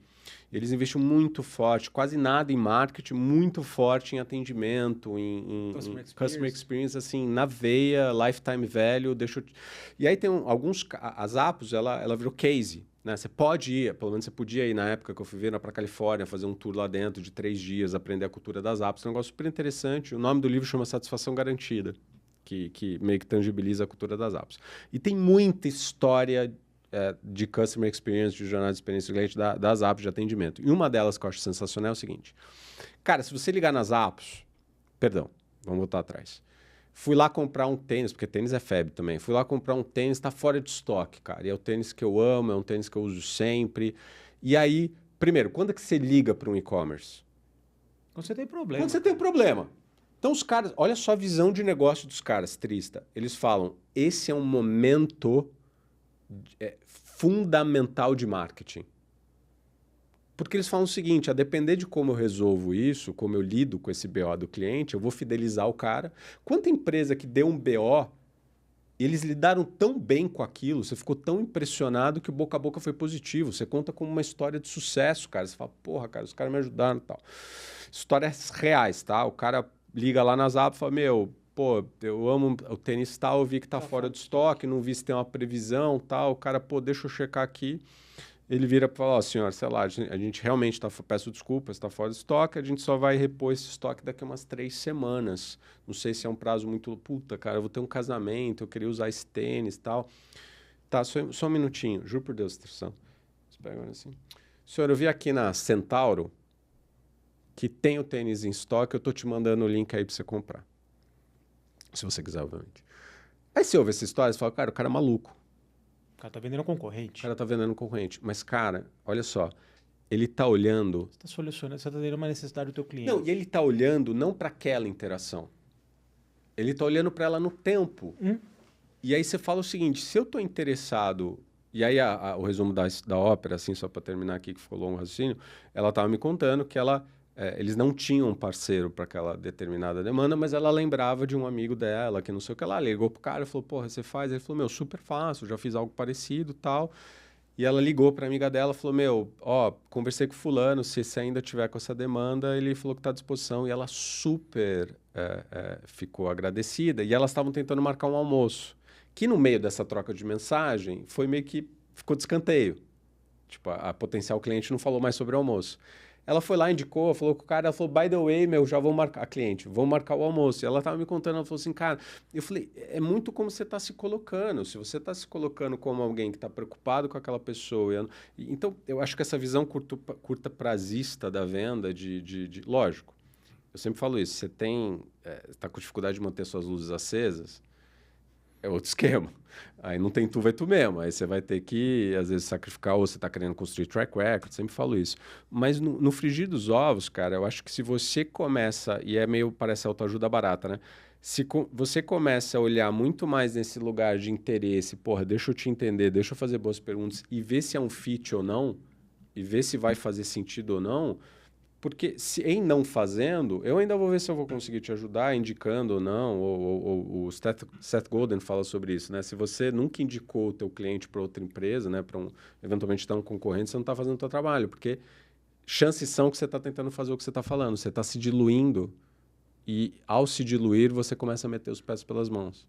Eles investiam muito forte, quase nada em marketing, muito forte em atendimento, em customer experience, assim, na veia, lifetime value, E aí tem alguns... A Zappos, ela virou case, né? Você pode ir, pelo menos você podia ir na época que eu fui ver para Califórnia, fazer um tour lá dentro de 3 dias, aprender a cultura das Zappos. É um negócio super interessante. O nome do livro chama Satisfação Garantida, que meio que tangibiliza a cultura das Zappos. E tem muita história de customer experience, de jornada de experiência do cliente das apps de atendimento. E uma delas que eu acho sensacional é o seguinte. Cara, se você ligar nas apps... Perdão, vamos voltar atrás. Fui lá comprar um tênis, porque tênis é febre também. Fui lá comprar um tênis, está fora de estoque, cara. E é o tênis que eu amo, é um tênis que eu uso sempre. E aí, primeiro, quando é que você liga para um e-commerce? Quando você tem problema. Quando você tem problema. Então os caras... Olha só a visão de negócio dos caras, trista. Eles falam, esse é um momento... fundamental de marketing. Porque eles falam o seguinte, a depender de como eu resolvo isso, como eu lido com esse BO do cliente, eu vou fidelizar o cara. Quanta empresa que deu um BO, eles lidaram tão bem com aquilo, você ficou tão impressionado que o boca a boca foi positivo. Você conta como uma história de sucesso, cara. Você fala, porra, cara, os caras me ajudaram e tal. Histórias reais, tá? O cara liga lá nas apps e fala, pô, eu amo o tênis tal, eu vi que tá fora de estoque, não vi se tem uma previsão tal. O cara, pô, deixa eu checar aqui. Ele vira para falar, senhora, sei lá, a gente realmente peço desculpas, está fora de estoque, a gente só vai repor esse estoque daqui a umas 3 semanas. Não sei se é um prazo muito... Puta, cara, eu vou ter um casamento, eu queria usar esse tênis e tal. Tá, só um minutinho, juro por Deus, atenção. Assim. Senhor, eu vi aqui na Centauro que tem o tênis em estoque, eu tô te mandando o link aí para você comprar. Se você quiser, obviamente. Aí você ouve essa história, você fala, cara, o cara é maluco. O cara tá vendendo concorrente. O cara tá vendendo concorrente. Mas, cara, olha só. Ele tá olhando... Você tá solucionando, você tá tendo uma necessidade do teu cliente. Não, e ele tá olhando não para aquela interação. Ele tá olhando para ela no tempo. E aí você fala o seguinte, se eu tô interessado... E aí o resumo da ópera, assim, só para terminar aqui, que ficou longo o raciocínio, ela tava me contando que eles não tinham um parceiro para aquela determinada demanda, mas ela lembrava de um amigo dela, que não sei o que lá, ligou pro cara e falou, porra, você faz? Ele falou, super fácil, já fiz algo parecido e tal. E ela ligou para a amiga dela e falou, conversei com fulano, se você ainda tiver com essa demanda, ele falou que está à disposição. E ela super ficou agradecida. E elas estavam tentando marcar um almoço, que no meio dessa troca de mensagem, foi meio que ficou de escanteio. Tipo, a potencial cliente não falou mais sobre o almoço. Ela foi lá, indicou, falou com o cara, ela falou, by the way, já vou marcar, a cliente, vou marcar o almoço. E ela tava me contando, ela falou assim, cara, eu falei, é muito como você tá se colocando. Se você tá se colocando como alguém que tá preocupado com aquela pessoa. Então, eu acho que essa visão curta prazista da venda, lógico, eu sempre falo isso, você tá com dificuldade de manter suas luzes acesas, é outro esquema. Aí não tem tu, vai tu mesmo. Aí você vai ter que, às vezes, sacrificar, ou você está querendo construir track record, sempre falo isso. Mas no frigir dos ovos, cara, eu acho que se você começa, e parece autoajuda barata, né? Se você começa a olhar muito mais nesse lugar de interesse, porra, deixa eu te entender, deixa eu fazer boas perguntas, e ver se é um fit ou não, e ver se vai fazer sentido ou não, porque em não fazendo, eu ainda vou ver se eu vou conseguir te ajudar, indicando ou não. O Seth Godin fala sobre isso, né? Se você nunca indicou o teu cliente para outra empresa, né? Eventualmente está um concorrente, você não está fazendo o teu trabalho, porque chances são que você está tentando fazer o que você está falando. Você está se diluindo e, ao se diluir, você começa a meter os pés pelas mãos.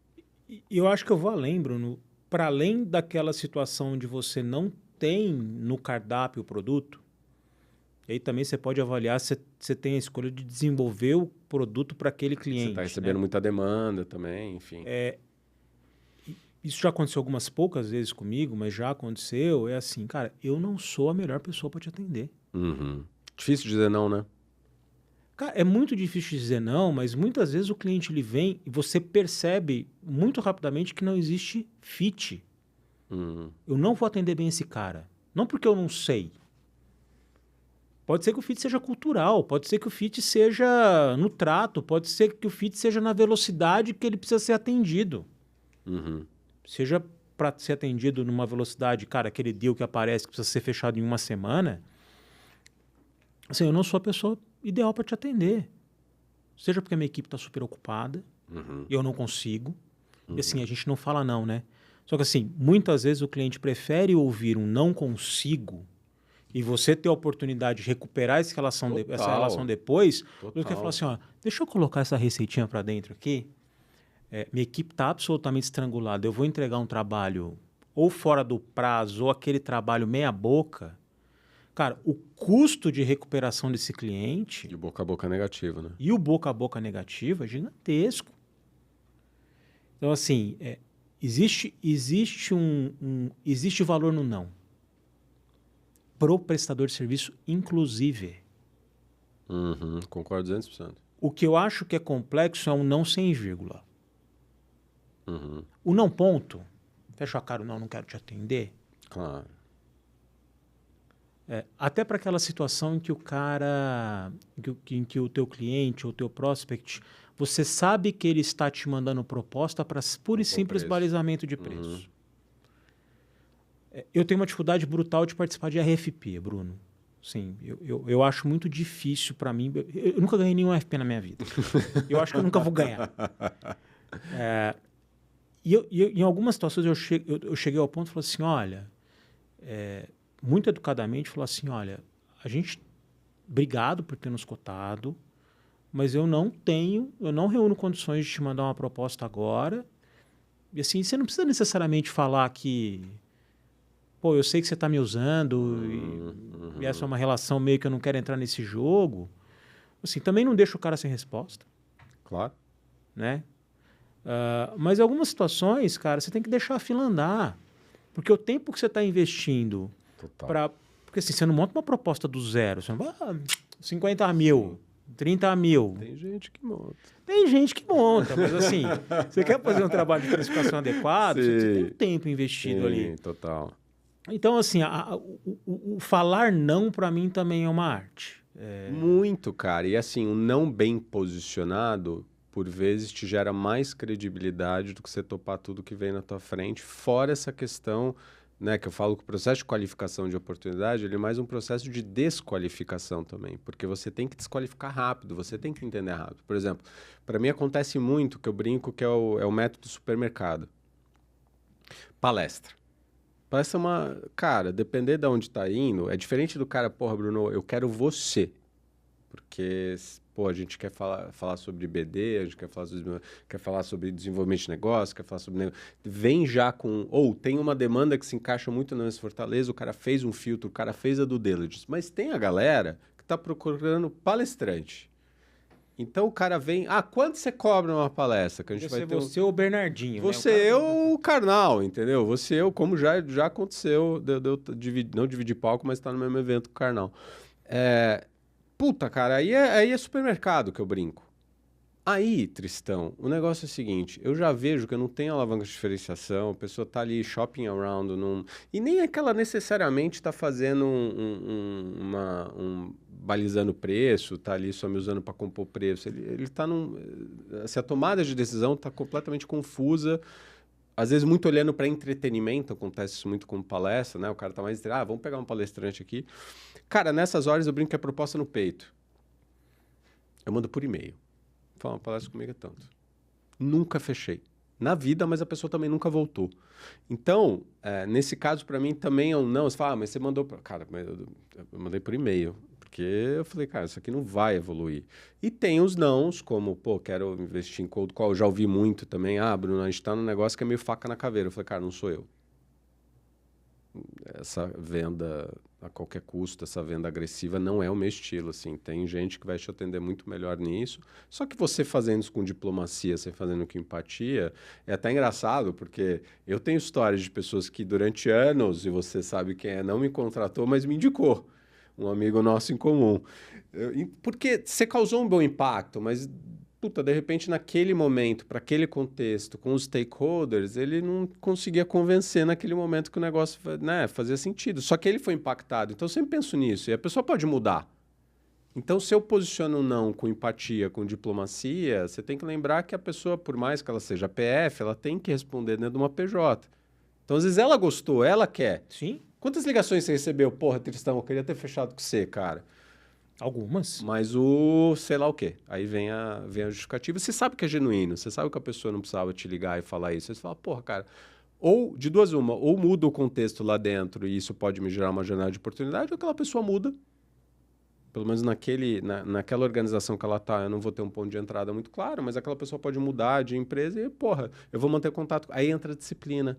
Eu acho que eu vou além, Bruno. Para além daquela situação onde você não tem no cardápio o produto, e aí também você pode avaliar se você tem a escolha de desenvolver o produto para aquele cliente. Você está recebendo muita demanda também, enfim. Isso já aconteceu algumas poucas vezes comigo, mas já aconteceu. É assim, cara, eu não sou a melhor pessoa para te atender. Uhum. Difícil dizer não, né? Cara, é muito difícil dizer não, mas muitas vezes o cliente ele vem e você percebe muito rapidamente que não existe fit. Eu não vou atender bem esse cara. Não porque eu não sei. Pode ser que o fit seja cultural, pode ser que o fit seja no trato, pode ser que o fit seja na velocidade que ele precisa ser atendido. Seja para ser atendido numa velocidade, cara, aquele deal que aparece que precisa ser fechado em uma semana. Assim, eu não sou a pessoa ideal para te atender. Seja porque a minha equipe está super ocupada e eu não consigo. E assim, a gente não fala não, né? Só que assim, muitas vezes o cliente prefere ouvir um não consigo e você ter a oportunidade de recuperar essa relação depois, do que falar assim, ó, deixa eu colocar essa receitinha para dentro aqui. Minha equipe está absolutamente estrangulada. Eu vou entregar um trabalho ou fora do prazo ou aquele trabalho meia boca. Cara, o custo de recuperação desse cliente... E o boca a boca negativo, né? E o boca a boca negativo é gigantesco. Então, assim, existe valor no não. Pro prestador de serviço, inclusive. Concordo 200%. O que eu acho que é complexo é um não sem vírgula. O não ponto, fecha a cara, não quero te atender. Claro. Até para aquela situação em que o cara, em que o teu cliente ou o teu prospect, você sabe que ele está te mandando proposta para puro e simples balizamento de preço. Eu tenho uma dificuldade brutal de participar de RFP, Bruno. Sim, eu acho muito difícil para mim. Eu nunca ganhei nenhum RFP na minha vida. Eu acho que eu nunca vou ganhar. E em algumas situações eu cheguei ao ponto e falei assim, olha, muito educadamente, falou assim, olha, obrigado por ter nos cotado, mas eu não reúno condições de te mandar uma proposta agora. E assim, você não precisa necessariamente falar que, pô, eu sei que você está me usando e essa é uma relação meio que eu não quero entrar nesse jogo. Assim, também não deixa o cara sem resposta. Claro. Né? Mas em algumas situações, cara, você tem que deixar a fila andar. Porque o tempo que você está investindo... Porque assim, você não monta uma proposta do zero. Você não vai... 50 mil, 30 mil. Tem gente que monta. Tem gente que monta, mas assim, você quer fazer um trabalho de precificação adequado, você tem um tempo investido ali. Total. Então, assim, o falar não, para mim, também é uma arte. Muito, cara. E assim, um não bem posicionado, por vezes, te gera mais credibilidade do que você topar tudo que vem na tua frente, fora essa questão... Né, que eu falo que o processo de qualificação de oportunidade ele é mais um processo de desqualificação também, porque você tem que desqualificar rápido, você tem que entender rápido. Por exemplo, para mim acontece muito, que eu brinco, que é o método supermercado. Palestra. Palestra é uma... Cara, depender de onde está indo, é diferente do cara, porra, Bruno, eu quero você. Porque, pô, a gente quer falar sobre BD, a gente quer falar sobre desenvolvimento de negócio, quer falar sobre... Vem já com... tem uma demanda que se encaixa muito nessa fortaleza, o cara fez um filtro, o cara fez a due diligence. Mas tem a galera que está procurando palestrante. Então o cara vem... quanto você cobra numa palestra? Que a gente vai ter você ou o Bernardinho. Você, né? eu, o Karnal, entendeu? Você, eu, como já aconteceu, não dividir palco, mas tá no mesmo evento com o Karnal. Puta, cara, aí é supermercado que eu brinco. Aí, Tristão, o negócio é o seguinte, eu já vejo que eu não tenho alavanca de diferenciação, a pessoa tá ali shopping around, e nem é que ela necessariamente tá fazendo balizando preço, tá ali só me usando para compor preço. Ele tá se a tomada de decisão tá completamente confusa, às vezes muito olhando para entretenimento, acontece isso muito como palestra, né? O cara tá mais vamos pegar um palestrante aqui. Cara, nessas horas eu brinco que é proposta no peito. Eu mando por e-mail. Fala, uma palestra comigo é tanto. Nunca fechei. Na vida, mas a pessoa também nunca voltou. Então, nesse caso, para mim, também é um não. Você fala, mas você mandou... Cara, eu mandei por e-mail. Porque eu falei, cara, isso aqui não vai evoluir. E tem os nãos, como, quero investir em cold call. Eu já ouvi muito também. Bruno, a gente tá num negócio que é meio faca na caveira. Eu falei, cara, não sou eu. Essa venda a qualquer custo, essa venda agressiva não é o meu estilo, assim. Tem gente que vai te atender muito melhor nisso. Só que você fazendo isso com diplomacia, você fazendo com empatia, é até engraçado, porque eu tenho histórias de pessoas que durante anos, e você sabe quem é, não me contratou, mas me indicou. Um amigo nosso em comum. Porque você causou um bom impacto, mas... Puta, de repente, naquele momento, para aquele contexto, com os stakeholders, ele não conseguia convencer naquele momento que o negócio, né, fazia sentido. Só que ele foi impactado. Então, eu sempre penso nisso. E a pessoa pode mudar. Então, se eu posiciono não com empatia, com diplomacia, você tem que lembrar que a pessoa, por mais que ela seja PF, ela tem que responder dentro de uma PJ. Então, às vezes, ela gostou, ela quer. Sim. Quantas ligações você recebeu? Porra, Tristão, eu queria ter fechado com você, cara. Algumas. Mas sei lá o quê. Aí vem a justificativa. Você sabe que é genuíno. Você sabe que a pessoa não precisava te ligar e falar isso. Aí você fala, porra, cara... Ou, de duas uma, ou muda o contexto lá dentro e isso pode me gerar uma janela de oportunidade, ou aquela pessoa muda. Pelo menos naquela organização que ela tá, eu não vou ter um ponto de entrada muito claro, mas aquela pessoa pode mudar de empresa e, porra, eu vou manter contato. Aí entra a disciplina.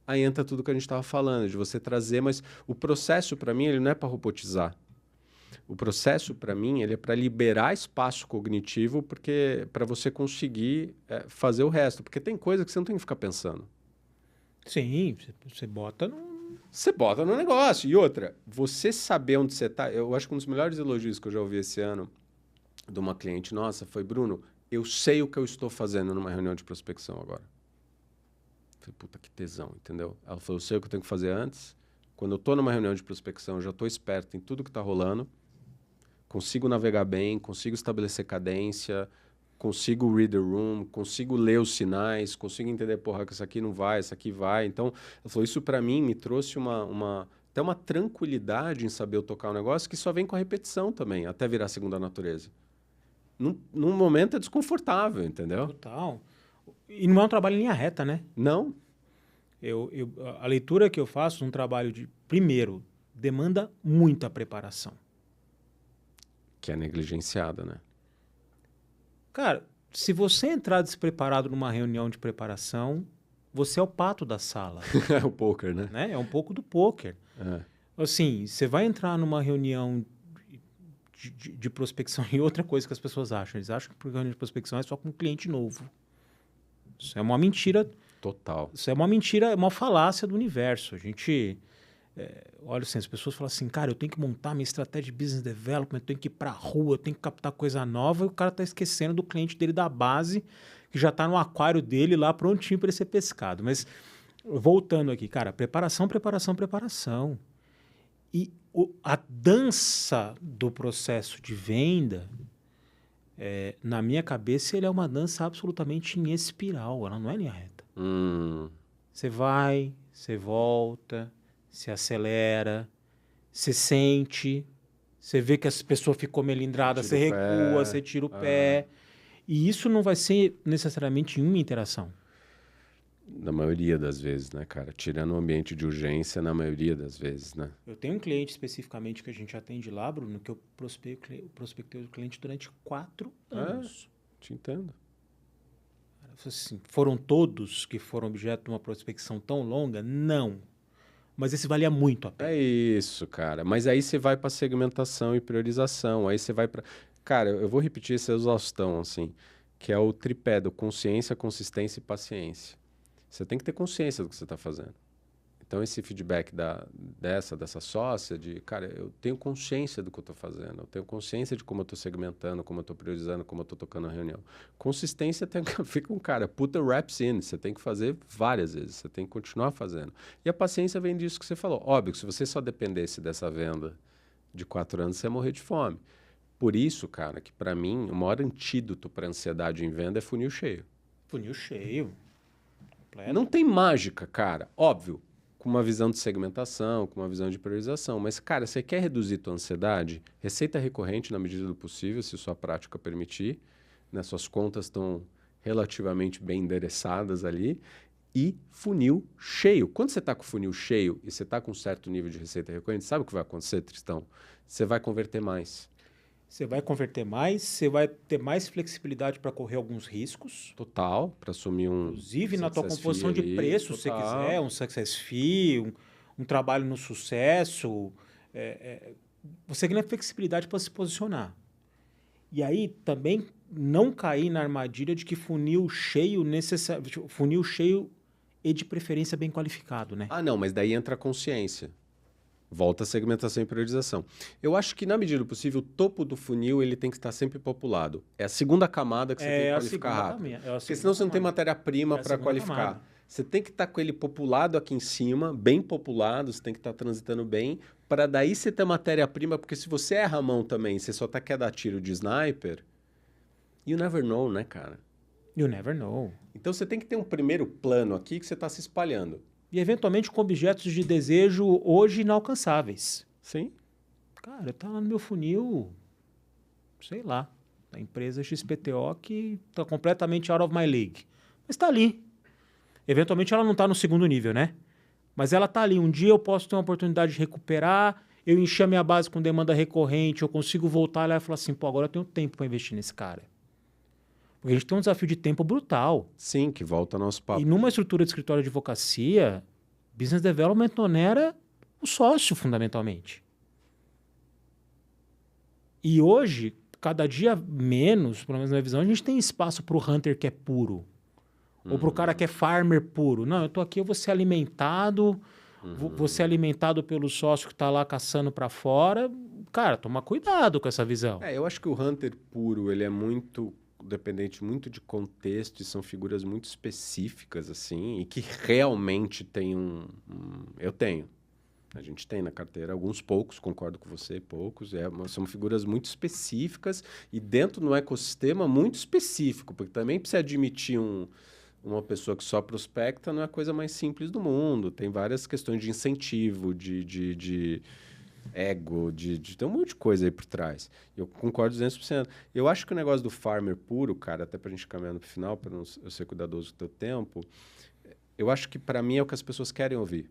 Aí entra tudo que a gente estava falando, de você trazer, mas o processo, para mim, ele não é para robotizar. O processo, para mim, ele é para liberar espaço cognitivo para você conseguir fazer o resto. Porque tem coisa que você não tem que ficar pensando. Sim, você bota no... Você bota no negócio. E outra, você saber onde você está... Eu acho que um dos melhores elogios que eu já ouvi esse ano de uma cliente nossa foi, Bruno, eu sei o que eu estou fazendo numa reunião de prospecção agora. Eu falei, puta, que tesão, entendeu? Ela falou, eu sei o que eu tenho que fazer antes. Quando eu estou numa reunião de prospecção, eu já estou esperto em tudo que está rolando. Consigo navegar bem, consigo estabelecer cadência, consigo read the room, consigo ler os sinais, consigo entender, porra, que isso aqui não vai, isso aqui vai. Então, ela falou, isso para mim me trouxe até uma tranquilidade em saber eu tocar um negócio que só vem com a repetição também, até virar segunda natureza. Num momento é desconfortável, entendeu? Total. E não é um trabalho em linha reta, né? Não. A leitura que eu faço num trabalho primeiro, demanda muita preparação. Que é negligenciada, né? Cara, se você entrar despreparado numa reunião de preparação, você é o pato da sala. É o poker, né? É um pouco do poker. Assim, você vai entrar numa reunião de prospecção e outra coisa que as pessoas acham. Eles acham que reunião de prospecção é só com um cliente novo. Isso é uma mentira. Total. Isso é uma mentira, é uma falácia do universo. A gente... olha assim, as pessoas falam assim, cara, eu tenho que montar minha estratégia de business development, eu tenho que ir para a rua, eu tenho que captar coisa nova, e o cara está esquecendo do cliente dele da base, que já está no aquário dele lá prontinho para ele ser pescado. Mas, voltando aqui, cara, preparação. E a dança do processo de venda, na minha cabeça, ele é uma dança absolutamente em espiral, ela não é linha reta. Você vai, você volta... se acelera, você sente, você vê que a pessoa ficou melindrada, você recua, você tira o pé. E isso não vai ser necessariamente em uma interação. Na maioria das vezes, né, cara? Tirando o ambiente de urgência, na maioria das vezes, né? Eu tenho um cliente especificamente que a gente atende lá, Bruno, que eu prospectei o cliente durante 4 anos. Te entendo. Assim, foram todos que foram objeto de uma prospecção tão longa? Não. Mas esse valia muito a pena. É isso, cara. Mas aí você vai para segmentação e priorização. Aí você vai para... Cara, eu vou repetir esse exaustão, assim, que é o tripé do consciência, consistência e paciência. Você tem que ter consciência do que você está fazendo. Então, esse feedback dessa sócia de, cara, eu tenho consciência do que eu estou fazendo, eu tenho consciência de como eu estou segmentando, como eu estou priorizando, como eu estou tocando a reunião. Consistência tem que ficar um cara, put the reps in, você tem que fazer várias vezes, você tem que continuar fazendo. E a paciência vem disso que você falou. Óbvio que se você só dependesse dessa venda de 4 anos, você ia morrer de fome. Por isso, cara, que para mim, o maior antídoto para ansiedade em venda é funil cheio. Funil cheio. Completo. Não tem mágica, cara. Óbvio. Com uma visão de segmentação, com uma visão de priorização. Mas, cara, você quer reduzir tua ansiedade? Receita recorrente na medida do possível, se sua prática permitir. Né? Suas contas estão relativamente bem endereçadas ali. E funil cheio. Quando você está com o funil cheio e você está com um certo nível de receita recorrente, sabe o que vai acontecer, Tristão? Você vai converter mais. Você vai converter mais, você vai ter mais flexibilidade para correr alguns riscos. Total, para assumir um... Inclusive na tua composição de preço, se você quiser, um success fee, um trabalho no sucesso. Você ganha flexibilidade para se posicionar. E aí também não cair na armadilha de que funil cheio funil cheio e de preferência bem qualificado, né? Ah, não, mas daí entra a consciência. Volta a segmentação e priorização. Eu acho que, na medida do possível, o topo do funil ele tem que estar sempre populado. É a segunda camada que você tem que qualificar rápido. Porque senão você não tem matéria-prima para qualificar. Camada. Você tem que estar com ele populado aqui em cima, bem populado, você tem que estar transitando bem, para daí você ter matéria-prima, porque se você erra a mão também, você só quer dar tiro de sniper, you never know, né, cara? You never know. Então você tem que ter um primeiro plano aqui que você está se espalhando. E, eventualmente, com objetos de desejo hoje inalcançáveis. Sim. Cara, tá lá no meu funil, sei lá, da empresa XPTO que tá completamente out of my league. Mas tá ali. Eventualmente, ela não tá no segundo nível, né? Mas ela tá ali. Um dia eu posso ter uma oportunidade de recuperar, eu encher a minha base com demanda recorrente, eu consigo voltar lá e falar assim, pô, agora eu tenho tempo para investir nesse cara. Porque a gente tem um desafio de tempo brutal. Sim, que volta ao nosso papo. E numa estrutura de escritório de advocacia, business development onera o sócio, fundamentalmente. E hoje, cada dia menos, pelo menos na minha visão, a gente tem espaço para o hunter que é puro. Ou para o cara que é farmer puro. Não, eu estou aqui, eu vou ser alimentado, vou ser alimentado pelo sócio que está lá caçando para fora. Cara, toma cuidado com essa visão. Eu acho que o hunter puro, ele é muito... dependente muito de contexto e são figuras muito específicas, assim, e que realmente tem eu tenho. A gente tem na carteira alguns poucos, concordo com você, poucos. São figuras muito específicas e dentro do ecossistema muito específico, porque também precisa admitir uma pessoa que só prospecta não é a coisa mais simples do mundo. Tem várias questões de incentivo, de ego, tem um monte de coisa aí por trás. Eu concordo 200%. Eu acho que o negócio do farmer puro, cara, até pra gente caminhando pro final, para eu ser cuidadoso do teu tempo, eu acho que para mim é o que as pessoas querem ouvir.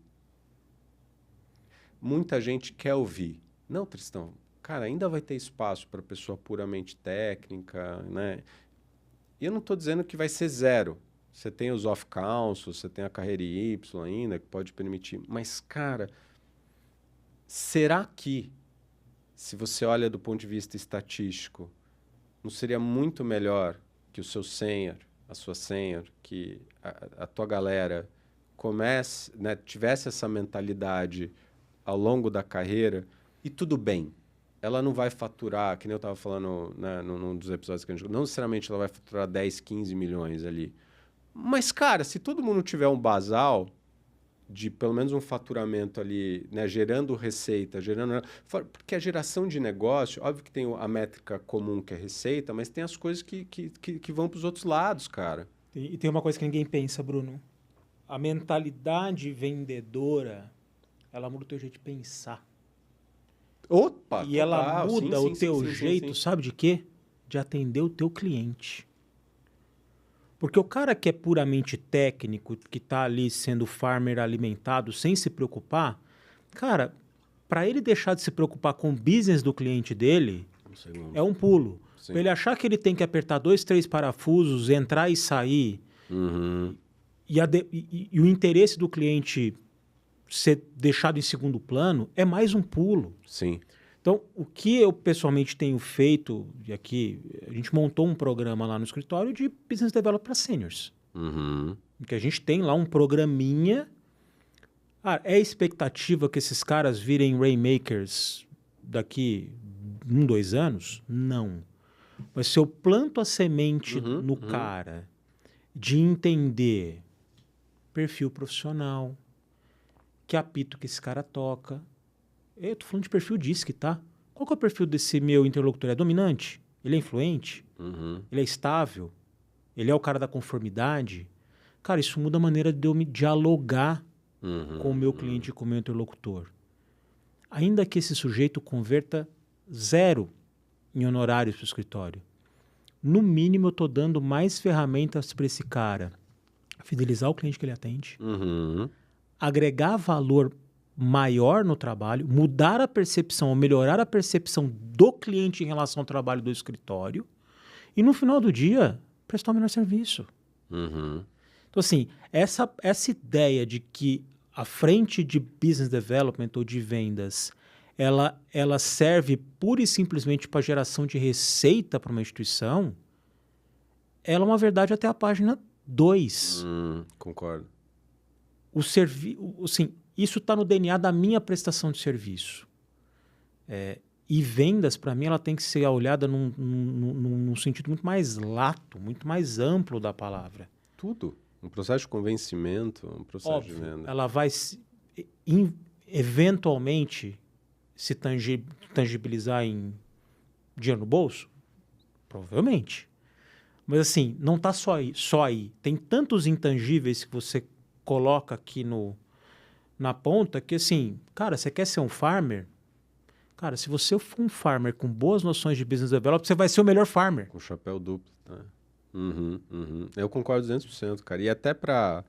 Muita gente quer ouvir. Não, Tristão, cara, ainda vai ter espaço para pessoa puramente técnica, né? E eu não estou dizendo que vai ser zero. Você tem os off-council, você tem a carreira Y ainda, que pode permitir. Mas, cara... será que, se você olha do ponto de vista estatístico, não seria muito melhor que o seu sênior, a sua sênior, que a tua galera tivesse essa mentalidade ao longo da carreira e tudo bem? Ela não vai faturar, que nem eu estava falando, né, num dos episódios que a gente... não necessariamente ela vai faturar 10, 15 milhões ali. Mas, cara, se todo mundo tiver um basal... de pelo menos um faturamento ali, né, gerando receita, porque a geração de negócio, óbvio que tem a métrica comum que é receita, mas tem as coisas que vão para os outros lados, cara. E tem uma coisa que ninguém pensa, Bruno. A mentalidade vendedora, ela muda o teu jeito de pensar. Opa! E ela muda o teu jeito, sabe de quê? De atender o teu cliente. Porque o cara que é puramente técnico, que está ali sendo farmer alimentado, sem se preocupar, cara, para ele deixar de se preocupar com o business do cliente dele, é um pulo. Para ele achar que ele tem que apertar 2, 3 parafusos, entrar e sair, e o interesse do cliente ser deixado em segundo plano, é mais um pulo. Sim. Então, o que eu pessoalmente tenho feito, e aqui a gente montou um programa lá no escritório de Business Development para seniors. Que a gente tem lá um programinha. É expectativa que esses caras virem rainmakers daqui 1, 2 anos? Não. Mas se eu planto a semente no cara de entender perfil profissional, que apito que esse cara toca. Eu tô falando de perfil DISC, tá? Qual que é o perfil desse meu interlocutor? É dominante? Ele é influente? Ele é estável? Ele é o cara da conformidade? Cara, isso muda a maneira de eu me dialogar com o meu cliente e com o meu interlocutor. Ainda que esse sujeito converta 0 em honorários para o escritório, no mínimo eu estou dando mais ferramentas para esse cara fidelizar o cliente que ele atende, agregar valor maior no trabalho, mudar a percepção ou melhorar a percepção do cliente em relação ao trabalho do escritório e, no final do dia, prestar o melhor serviço. Então, assim, essa ideia de que a frente de business development ou de vendas, ela serve pura e simplesmente para geração de receita para uma instituição, ela é uma verdade até a página 2. Concordo. Assim, isso está no DNA da minha prestação de serviço. E vendas, para mim, ela tem que ser olhada num sentido muito mais lato, muito mais amplo da palavra. Tudo. Um processo de convencimento, um processo Óbvio, de venda. ela vai eventualmente se tangibilizar em dinheiro no bolso? Provavelmente. Mas assim, não está só aí. Tem tantos intangíveis que você coloca aqui na ponta que assim, cara, você quer ser um farmer? Cara, se você for um farmer com boas noções de business development, você vai ser o melhor farmer. Com chapéu duplo, tá? Eu concordo 200%, cara. E até para...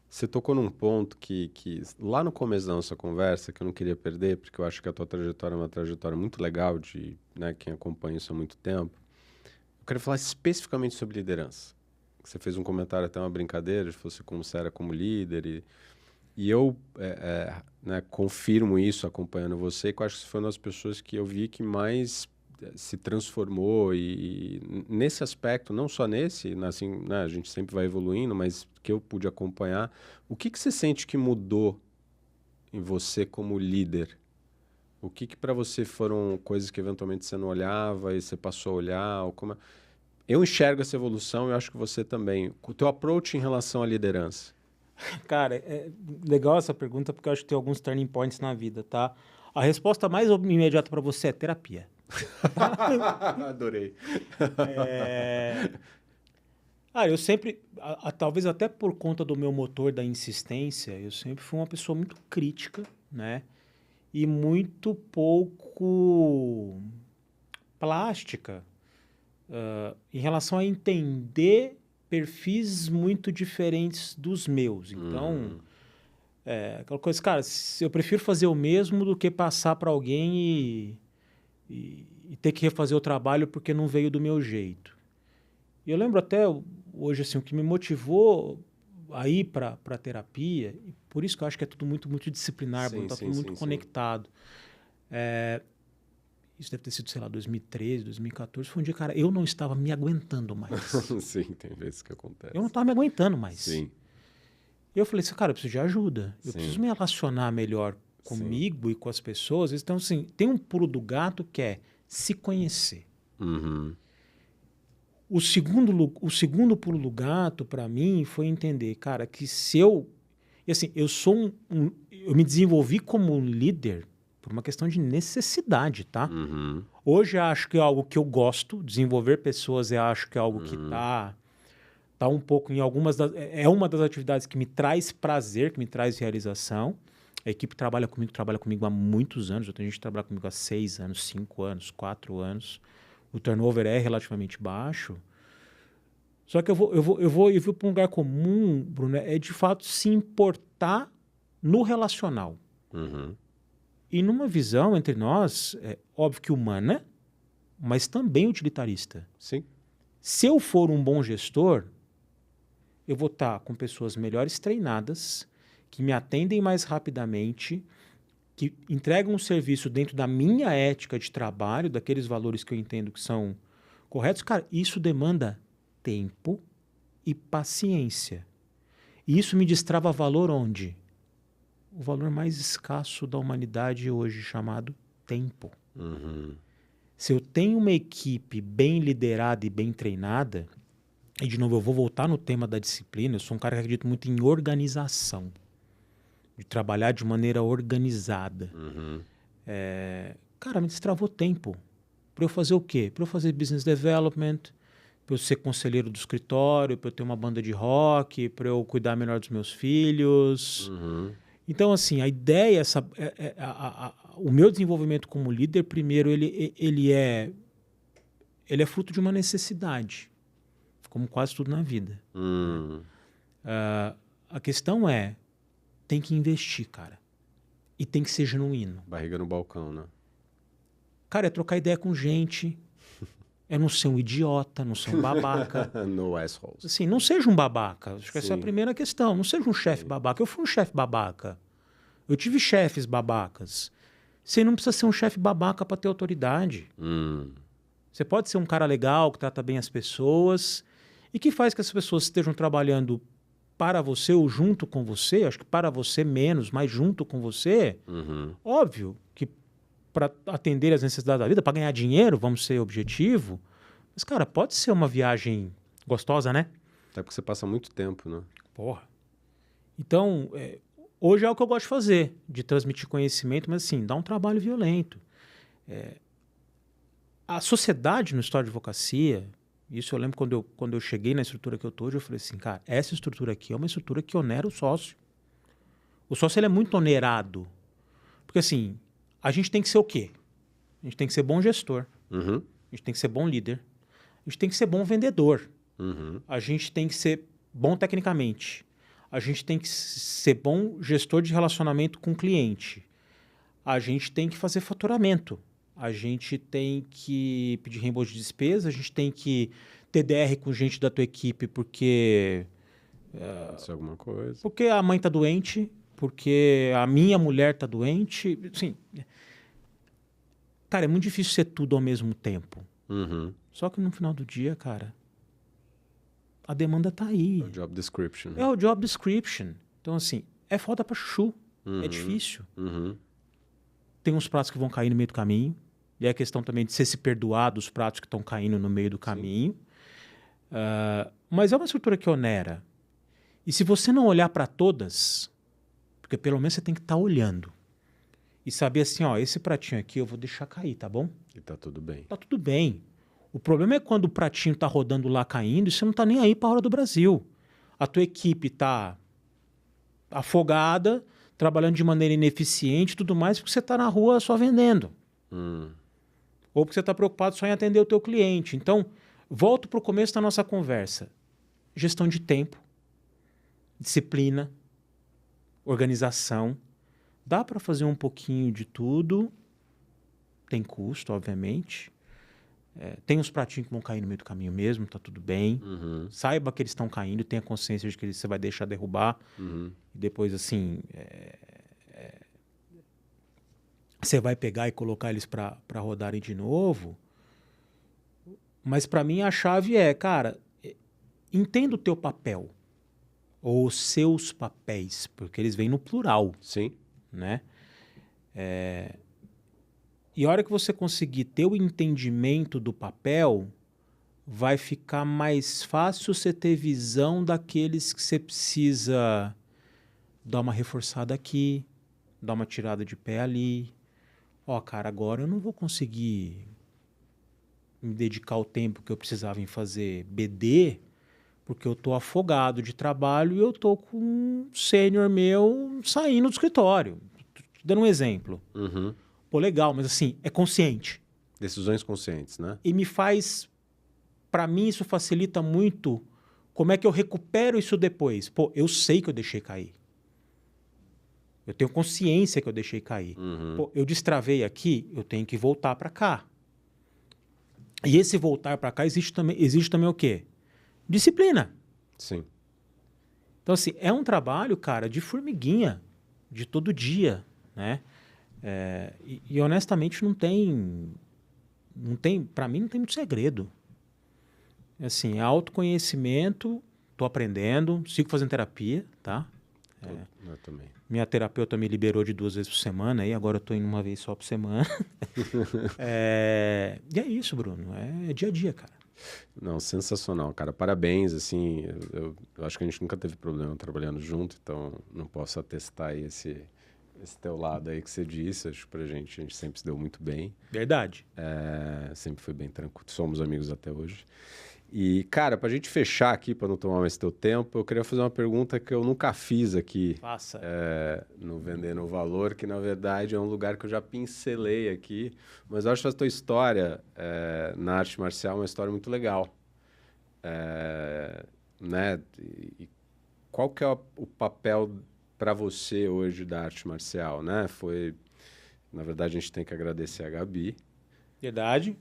Você tocou num ponto que lá no começo da nossa conversa, que eu não queria perder, porque eu acho que a tua trajetória é uma trajetória muito legal de, né, quem acompanha isso há muito tempo. Eu quero falar especificamente sobre liderança. Você fez um comentário, até uma brincadeira, de você como você era como líder. E eu né, confirmo isso acompanhando você, que eu acho que você foi uma das pessoas que eu vi que mais se transformou e nesse aspecto, não só nesse, assim, né, a gente sempre vai evoluindo, mas que eu pude acompanhar. O que você sente que mudou em você como líder? O que para você foram coisas que eventualmente você não olhava e você passou a olhar? Ou como... Eu enxergo essa evolução e eu acho que você também. O teu approach em relação à liderança. Cara, é legal essa pergunta porque eu acho que tem alguns turning points na vida, tá? A resposta mais imediata para você é terapia. Adorei. Eu sempre, talvez até por conta do meu motor da insistência, eu sempre fui uma pessoa muito crítica, né? E muito pouco plástica em relação a entender perfis muito diferentes dos meus. Então, aquela coisa, cara, eu prefiro fazer o mesmo do que passar para alguém e ter que refazer o trabalho porque não veio do meu jeito. E eu lembro até hoje, assim, o que me motivou a ir para a terapia, e por isso que eu acho que é tudo muito, muito disciplinar, está tudo muito conectado. Isso deve ter sido, sei lá, 2013, 2014. Foi um dia, cara, eu não estava me aguentando mais. Sim, tem vezes que acontece. Eu não estava me aguentando mais. Sim. E eu falei assim, cara, eu preciso de ajuda. Eu preciso me relacionar melhor comigo e com as pessoas. Então, assim, tem um pulo do gato que é se conhecer. O segundo pulo do gato, para mim, foi entender, cara, que se eu... E assim, eu sou eu me desenvolvi como um líder por uma questão de necessidade, tá? Hoje eu acho que é algo que eu gosto, desenvolver pessoas eu acho que é algo que tá um pouco em algumas é uma das atividades que me traz prazer, que me traz realização. A equipe trabalha comigo há muitos anos, eu tenho gente que trabalha comigo há 6 anos, 5 anos, 4 anos. O turnover é relativamente baixo. Só que eu vou para um lugar comum, Bruno, é de fato se importar no relacional. E numa visão entre nós, é óbvio que humana, mas também utilitarista. Sim. Se eu for um bom gestor, eu vou estar com pessoas melhores treinadas, que me atendem mais rapidamente, que entregam um serviço dentro da minha ética de trabalho, daqueles valores que eu entendo que são corretos. Cara, isso demanda tempo e paciência. E isso me destrava valor onde? O valor mais escasso da humanidade hoje, chamado tempo. Uhum. Se eu tenho uma equipe bem liderada e bem treinada, e de novo eu vou voltar no tema da disciplina, eu sou um cara que acredita muito em organização, de trabalhar de maneira organizada. Uhum. Cara, me destravou tempo. Para eu fazer o quê? Para eu fazer business development, para eu ser conselheiro do escritório, para eu ter uma banda de rock, para eu cuidar melhor dos meus filhos. Uhum. Então, assim, a ideia, o meu desenvolvimento como líder, primeiro, ele é fruto de uma necessidade, como quase tudo na vida. A questão tem que investir, cara. E tem que ser genuíno. Barriga no balcão, né? Cara, é trocar ideia com gente, é não ser um idiota, não ser um babaca. No assholes. Assim, não seja um babaca. Acho que essa é a primeira questão. Não seja um chefe babaca. Eu fui um chefe babaca. Eu tive chefes babacas. Você não precisa ser um chefe babaca para ter autoridade. Você pode ser um cara legal, que trata bem as pessoas e que faz que as pessoas estejam trabalhando para você ou junto com você. Acho que para você menos, mas junto com você. Óbvio que para atender as necessidades da vida, para ganhar dinheiro, vamos ser objetivo. Mas, cara, pode ser uma viagem gostosa, né? Até porque você passa muito tempo, né? Porra. Então, hoje é o que eu gosto de fazer, de transmitir conhecimento, mas assim, dá um trabalho violento. A sociedade no história de advocacia, isso eu lembro quando eu cheguei na estrutura que eu estou hoje, eu falei assim, cara, essa estrutura aqui é uma estrutura que onera o sócio. O sócio ele é muito onerado. Porque assim, a gente tem que ser o quê? A gente tem que ser bom gestor. A gente tem que ser bom líder. A gente tem que ser bom vendedor. A gente tem que ser bom tecnicamente. A gente tem que ser bom gestor de relacionamento com o cliente. A gente tem que fazer faturamento. A gente tem que pedir reembolso de despesa. A gente tem que ter DR com gente da tua equipe porque... alguma coisa. Porque a mãe tá doente, porque a minha mulher tá doente. Assim, cara, é muito difícil ser tudo ao mesmo tempo. Só que no final do dia, cara, a demanda tá aí. É o job description. É o job description. Então, assim, é foda pra chuchu. É difícil. Tem uns pratos que vão cair no meio do caminho. E é a questão também de você se perdoar dos pratos que estão caindo no meio do caminho. Mas é uma estrutura que onera. E se você não olhar para todas, porque pelo menos você tem que estar olhando. E saber assim, ó, esse pratinho aqui eu vou deixar cair, tá bom? E tá tudo bem. Tá tudo bem. O problema é quando o pratinho tá rodando lá caindo e você não tá nem aí para a hora do Brasil. A tua equipe tá afogada, trabalhando de maneira ineficiente e tudo mais, porque você tá na rua só vendendo. Ou porque você tá preocupado só em atender o teu cliente. Então, volto para o começo da nossa conversa. Gestão de tempo, disciplina, organização. Dá para fazer um pouquinho de tudo. Tem custo, obviamente. Tem uns pratinhos que vão cair no meio do caminho mesmo, tá tudo bem. Saiba que eles estão caindo, tenha consciência de que você vai deixar derrubar. E depois, assim, você vai pegar e colocar eles para rodarem de novo. Mas para mim a chave cara, entenda o teu papel. Ou os seus papéis, porque eles vêm no plural. Sim. Né? E a hora que você conseguir ter o entendimento do papel, vai ficar mais fácil você ter visão daqueles que você precisa dar uma reforçada aqui, dar uma tirada de pé ali. Ó, cara, agora eu não vou conseguir me dedicar o tempo que eu precisava em fazer BD, porque eu tô afogado de trabalho e eu tô com um sênior meu saindo do escritório. Tô te dando um exemplo. Pô, legal, mas assim, é consciente. Decisões conscientes, né? E me faz... Para mim, isso facilita muito como é que eu recupero isso depois. Pô, eu sei que eu deixei cair. Eu tenho consciência que eu deixei cair. Pô, eu destravei aqui, eu tenho que voltar para cá. E esse voltar para cá exige também o quê? Disciplina. Sim. Então, Então, assim, é um trabalho, cara, de formiguinha, de todo dia, né? E honestamente, não tem, para mim, não tem muito segredo. Assim, é autoconhecimento, tô aprendendo, sigo fazendo terapia, tá? Eu também. Minha terapeuta me liberou de 2 vezes por semana, aí agora eu tô indo uma vez só por semana. E é isso, Bruno, é dia a dia, cara. Não, sensacional, cara. Parabéns, assim, eu acho que a gente nunca teve problema trabalhando junto, então não posso atestar aí esse teu lado aí que você disse. Acho que pra gente, a gente sempre se deu muito bem. Verdade. Sempre foi bem tranquilo, somos amigos até hoje. E, cara, pra gente fechar aqui, pra não tomar mais teu tempo, eu queria fazer uma pergunta que eu nunca fiz aqui. Faça. No Vendendo o Valor, que na verdade é um lugar que eu já pincelei aqui, mas eu acho que a tua história na arte marcial é uma história muito legal. Né? E qual que é o papel para você hoje da arte marcial, né? Na verdade, a gente tem que agradecer a Gabi. Verdade.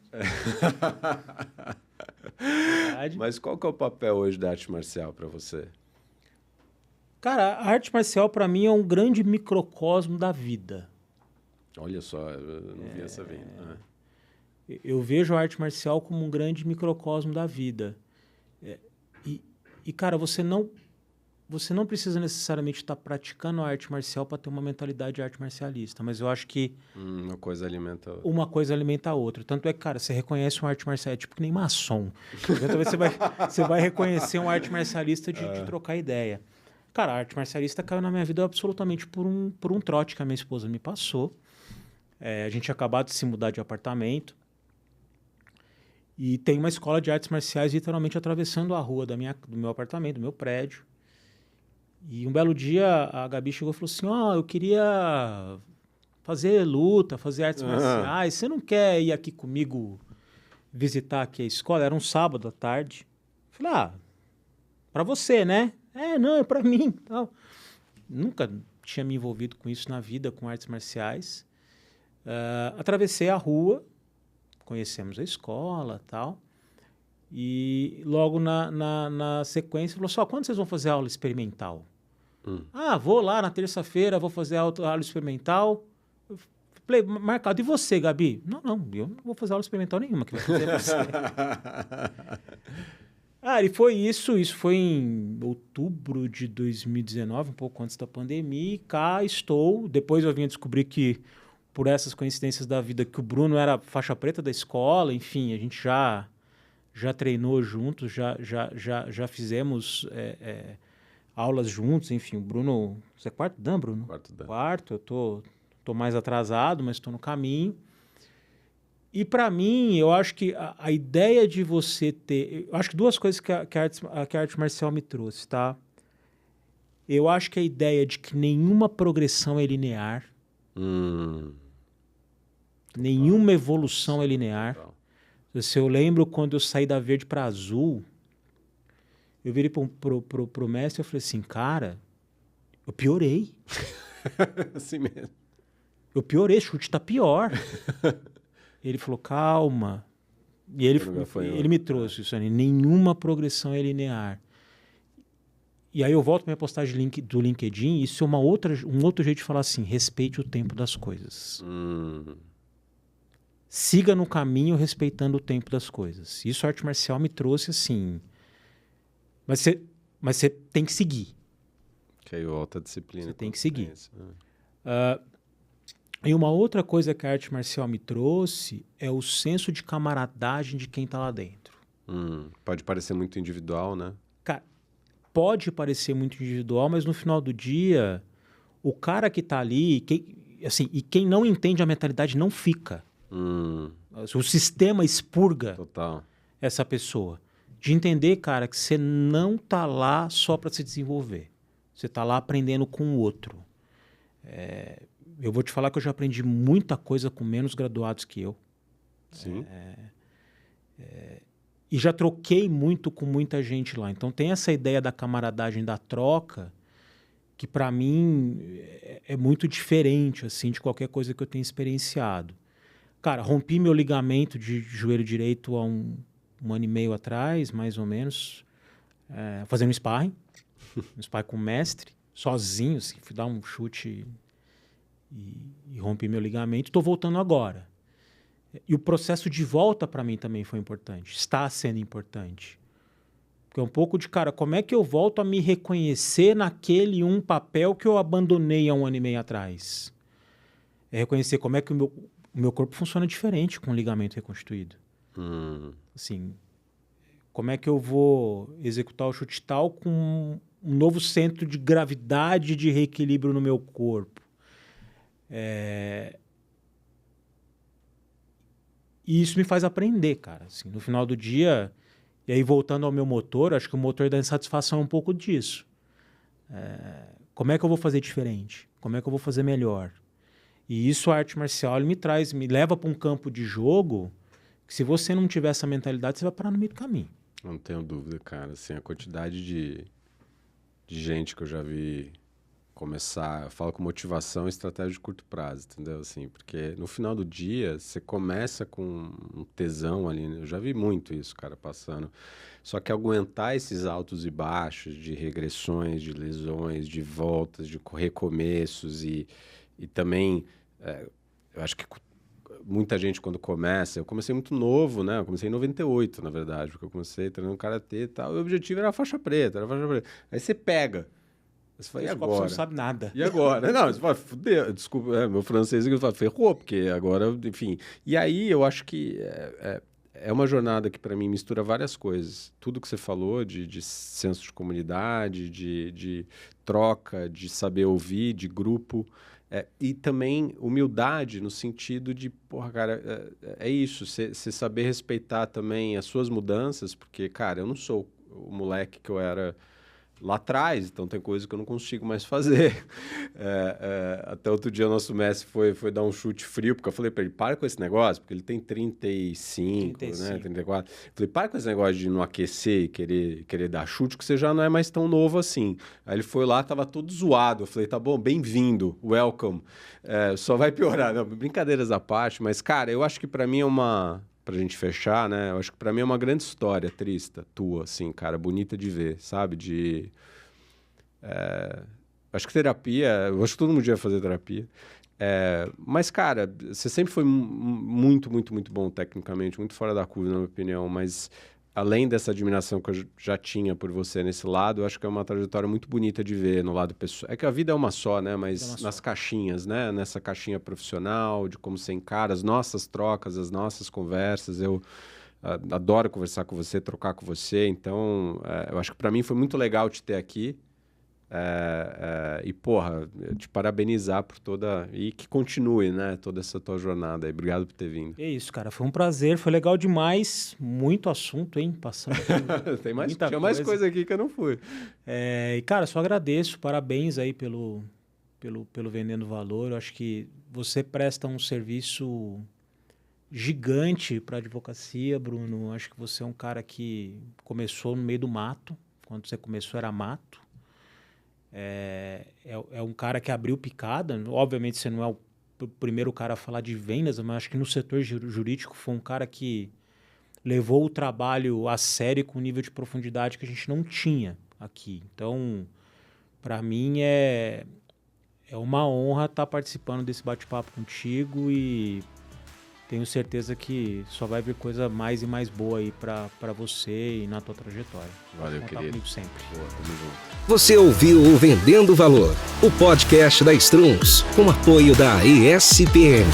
Verdade. Mas qual que é o papel hoje da arte marcial para você? Cara, a arte marcial para mim é um grande microcosmo da vida. Olha só, eu não vi essa vindo. Eu vejo a arte marcial como um grande microcosmo da vida. Cara, você não precisa necessariamente estar praticando a arte marcial para ter uma mentalidade de arte marcialista, mas eu acho que uma coisa alimenta a outra. Uma coisa alimenta a outra. Tanto é que, cara, você reconhece um arte marcial, é tipo que nem maçom. Talvez você vai reconhecer um arte marcialista de trocar ideia. Cara, a arte marcialista caiu na minha vida absolutamente por um trote que a minha esposa me passou. A gente tinha acabado de se mudar de apartamento. E tem uma escola de artes marciais literalmente atravessando a rua do meu apartamento, do meu prédio. E um belo dia a Gabi chegou e falou assim, eu queria fazer luta, fazer artes marciais. Você não quer ir aqui comigo visitar aqui a escola? Era um sábado à tarde. Falei, pra você, né? Não, é pra mim. Tal. Nunca tinha me envolvido com isso na vida, com artes marciais. Atravessei a rua, conhecemos a escola e tal. E logo na sequência falou só, quando vocês vão fazer aula experimental? Vou lá na terça-feira, vou fazer aula experimental. Falei, marcado. E você, Gabi? Não, eu não vou fazer aula experimental nenhuma. Que vai fazer você. E foi isso foi em outubro de 2019, um pouco antes da pandemia. E cá estou. Depois eu vim a descobrir que, por essas coincidências da vida, que o Bruno era faixa preta da escola. Enfim, a gente já treinou juntos, já fizemos aulas juntos. Enfim, o Bruno... Você é quarto dan, Bruno? Quarto dan. Quarto, eu tô mais atrasado, mas estou no caminho. E para mim, eu acho que a ideia de você ter... Eu acho que 2 coisas que a arte marcial me trouxe, tá? Eu acho que a ideia de que nenhuma progressão é linear. Nenhuma evolução é linear. Eu lembro quando eu saí da verde para azul, eu virei pro mestre e falei assim, cara, eu piorei. Assim mesmo. Eu piorei, o chute tá pior. Ele falou, calma. E ele me trouxe isso, nenhuma progressão é linear. E aí eu volto para minha postagem do LinkedIn, isso é um outro jeito de falar assim, respeite o tempo das coisas. Siga no caminho respeitando o tempo das coisas. Isso a arte marcial me trouxe assim. Mas você tem que seguir. Que aí alta disciplina. Você tem que seguir. E uma outra coisa que a arte marcial me trouxe é o senso de camaradagem de quem está lá dentro. Pode parecer muito individual, né? Cara, pode parecer muito individual, mas no final do dia, o cara que está ali, quem não entende a mentalidade não fica. O sistema expurga essa pessoa. De entender, cara, que você não tá lá só para se desenvolver. Você tá lá aprendendo com o outro. Eu vou te falar que eu já aprendi muita coisa com menos graduados que eu. Sim. E já troquei muito com muita gente lá. Então tem essa ideia da camaradagem, da troca, que para mim é muito diferente assim, de qualquer coisa que eu tenha experienciado. Cara, rompi meu ligamento de joelho direito há um ano e meio atrás, mais ou menos, fazendo sparring. um sparring com o mestre, sozinho, assim, fui dar um chute e rompi meu ligamento. Estou voltando agora. E o processo de volta para mim também foi importante. Está sendo importante. Porque é um pouco de, cara, como é que eu volto a me reconhecer naquele papel que eu abandonei há 1 ano e meio atrás? É reconhecer como é que o meu corpo funciona diferente com o ligamento reconstituído. Assim, como é que eu vou executar o chute tal com um novo centro de gravidade, de reequilíbrio no meu corpo? E isso me faz aprender, cara. Assim, no final do dia, e aí voltando ao meu motor, acho que o motor da insatisfação é um pouco disso. Como é que eu vou fazer diferente? Como é que eu vou fazer melhor? E isso a arte marcial me leva para um campo de jogo que, se você não tiver essa mentalidade, você vai parar no meio do caminho. Não tenho dúvida, cara. Assim, a quantidade de gente que eu já vi começar, eu falo com motivação e estratégia de curto prazo, entendeu? Assim, porque no final do dia, você começa com um tesão ali, né? Eu já vi muito isso, cara, passando. Só que aguentar esses altos e baixos de regressões, de lesões, de voltas, de recomeços e também, eu acho que muita gente quando começa, eu comecei muito novo, né? Eu comecei em 98, na verdade, porque eu comecei treinando karatê e tal, e o objetivo era a faixa preta, Aí você pega. Você fala, e agora? Você não sabe nada. E agora? Não, você fala, fudeu, desculpa, meu francês aqui, fala, ferrou, porque agora, enfim. E aí eu acho que é uma jornada que para mim mistura várias coisas. Tudo que você falou de senso de comunidade, de troca, de saber ouvir, de grupo. E também humildade no sentido de, porra, cara, é isso, você saber respeitar também as suas mudanças, porque, cara, eu não sou o moleque que eu era lá atrás, então tem coisa que eu não consigo mais fazer. Até outro dia o nosso mestre foi dar um chute frio, porque eu falei para ele, para com esse negócio, porque ele tem 35. Né, 34. Eu falei, para com esse negócio de não aquecer e querer dar chute, que você já não é mais tão novo assim. Aí ele foi lá, tava todo zoado. Eu falei, tá bom, bem-vindo, welcome. Só vai piorar. Não, brincadeiras à parte, mas, cara, eu acho que para mim pra gente fechar, né? Eu acho que pra mim é uma grande história, Trista, tua, assim, cara, bonita de ver, sabe? Acho que terapia, eu acho que todo mundo devia fazer terapia. Mas, cara, você sempre foi muito, muito, muito bom tecnicamente, muito fora da curva, na minha opinião, mas além dessa admiração que eu já tinha por você nesse lado, eu acho que é uma trajetória muito bonita de ver no lado pessoal. É que a vida é uma só, né? Mas nas caixinhas, né? Nessa caixinha profissional, de como você encara as nossas trocas, as nossas conversas. Eu adoro conversar com você, trocar com você. Então, eu acho que para mim foi muito legal te ter aqui. E, porra, te parabenizar por e que continue, né, toda essa tua jornada aí. Obrigado por ter vindo. É isso, cara. Foi um prazer, foi legal demais. Muito assunto, hein? Passando Tinha mais coisa aqui que eu não fui. E, cara, só agradeço. Parabéns aí pelo Vendendo Valor. Eu acho que você presta um serviço gigante para a advocacia, Bruno. Eu acho que você é um cara que começou no meio do mato. Quando você começou era mato. É um cara que abriu picada. Obviamente você não é o primeiro cara a falar de vendas, mas acho que no setor jurídico foi um cara que levou o trabalho a sério com um nível de profundidade que a gente não tinha aqui. Então, para mim é uma honra estar participando desse bate-papo contigo e tenho certeza que só vai vir coisa mais e mais boa aí para você e na tua trajetória. Valeu, querido. Comigo sempre. Boa, tamo junto. Você ouviu o Vendendo Valor, o podcast da Strunz, com apoio da ESPM.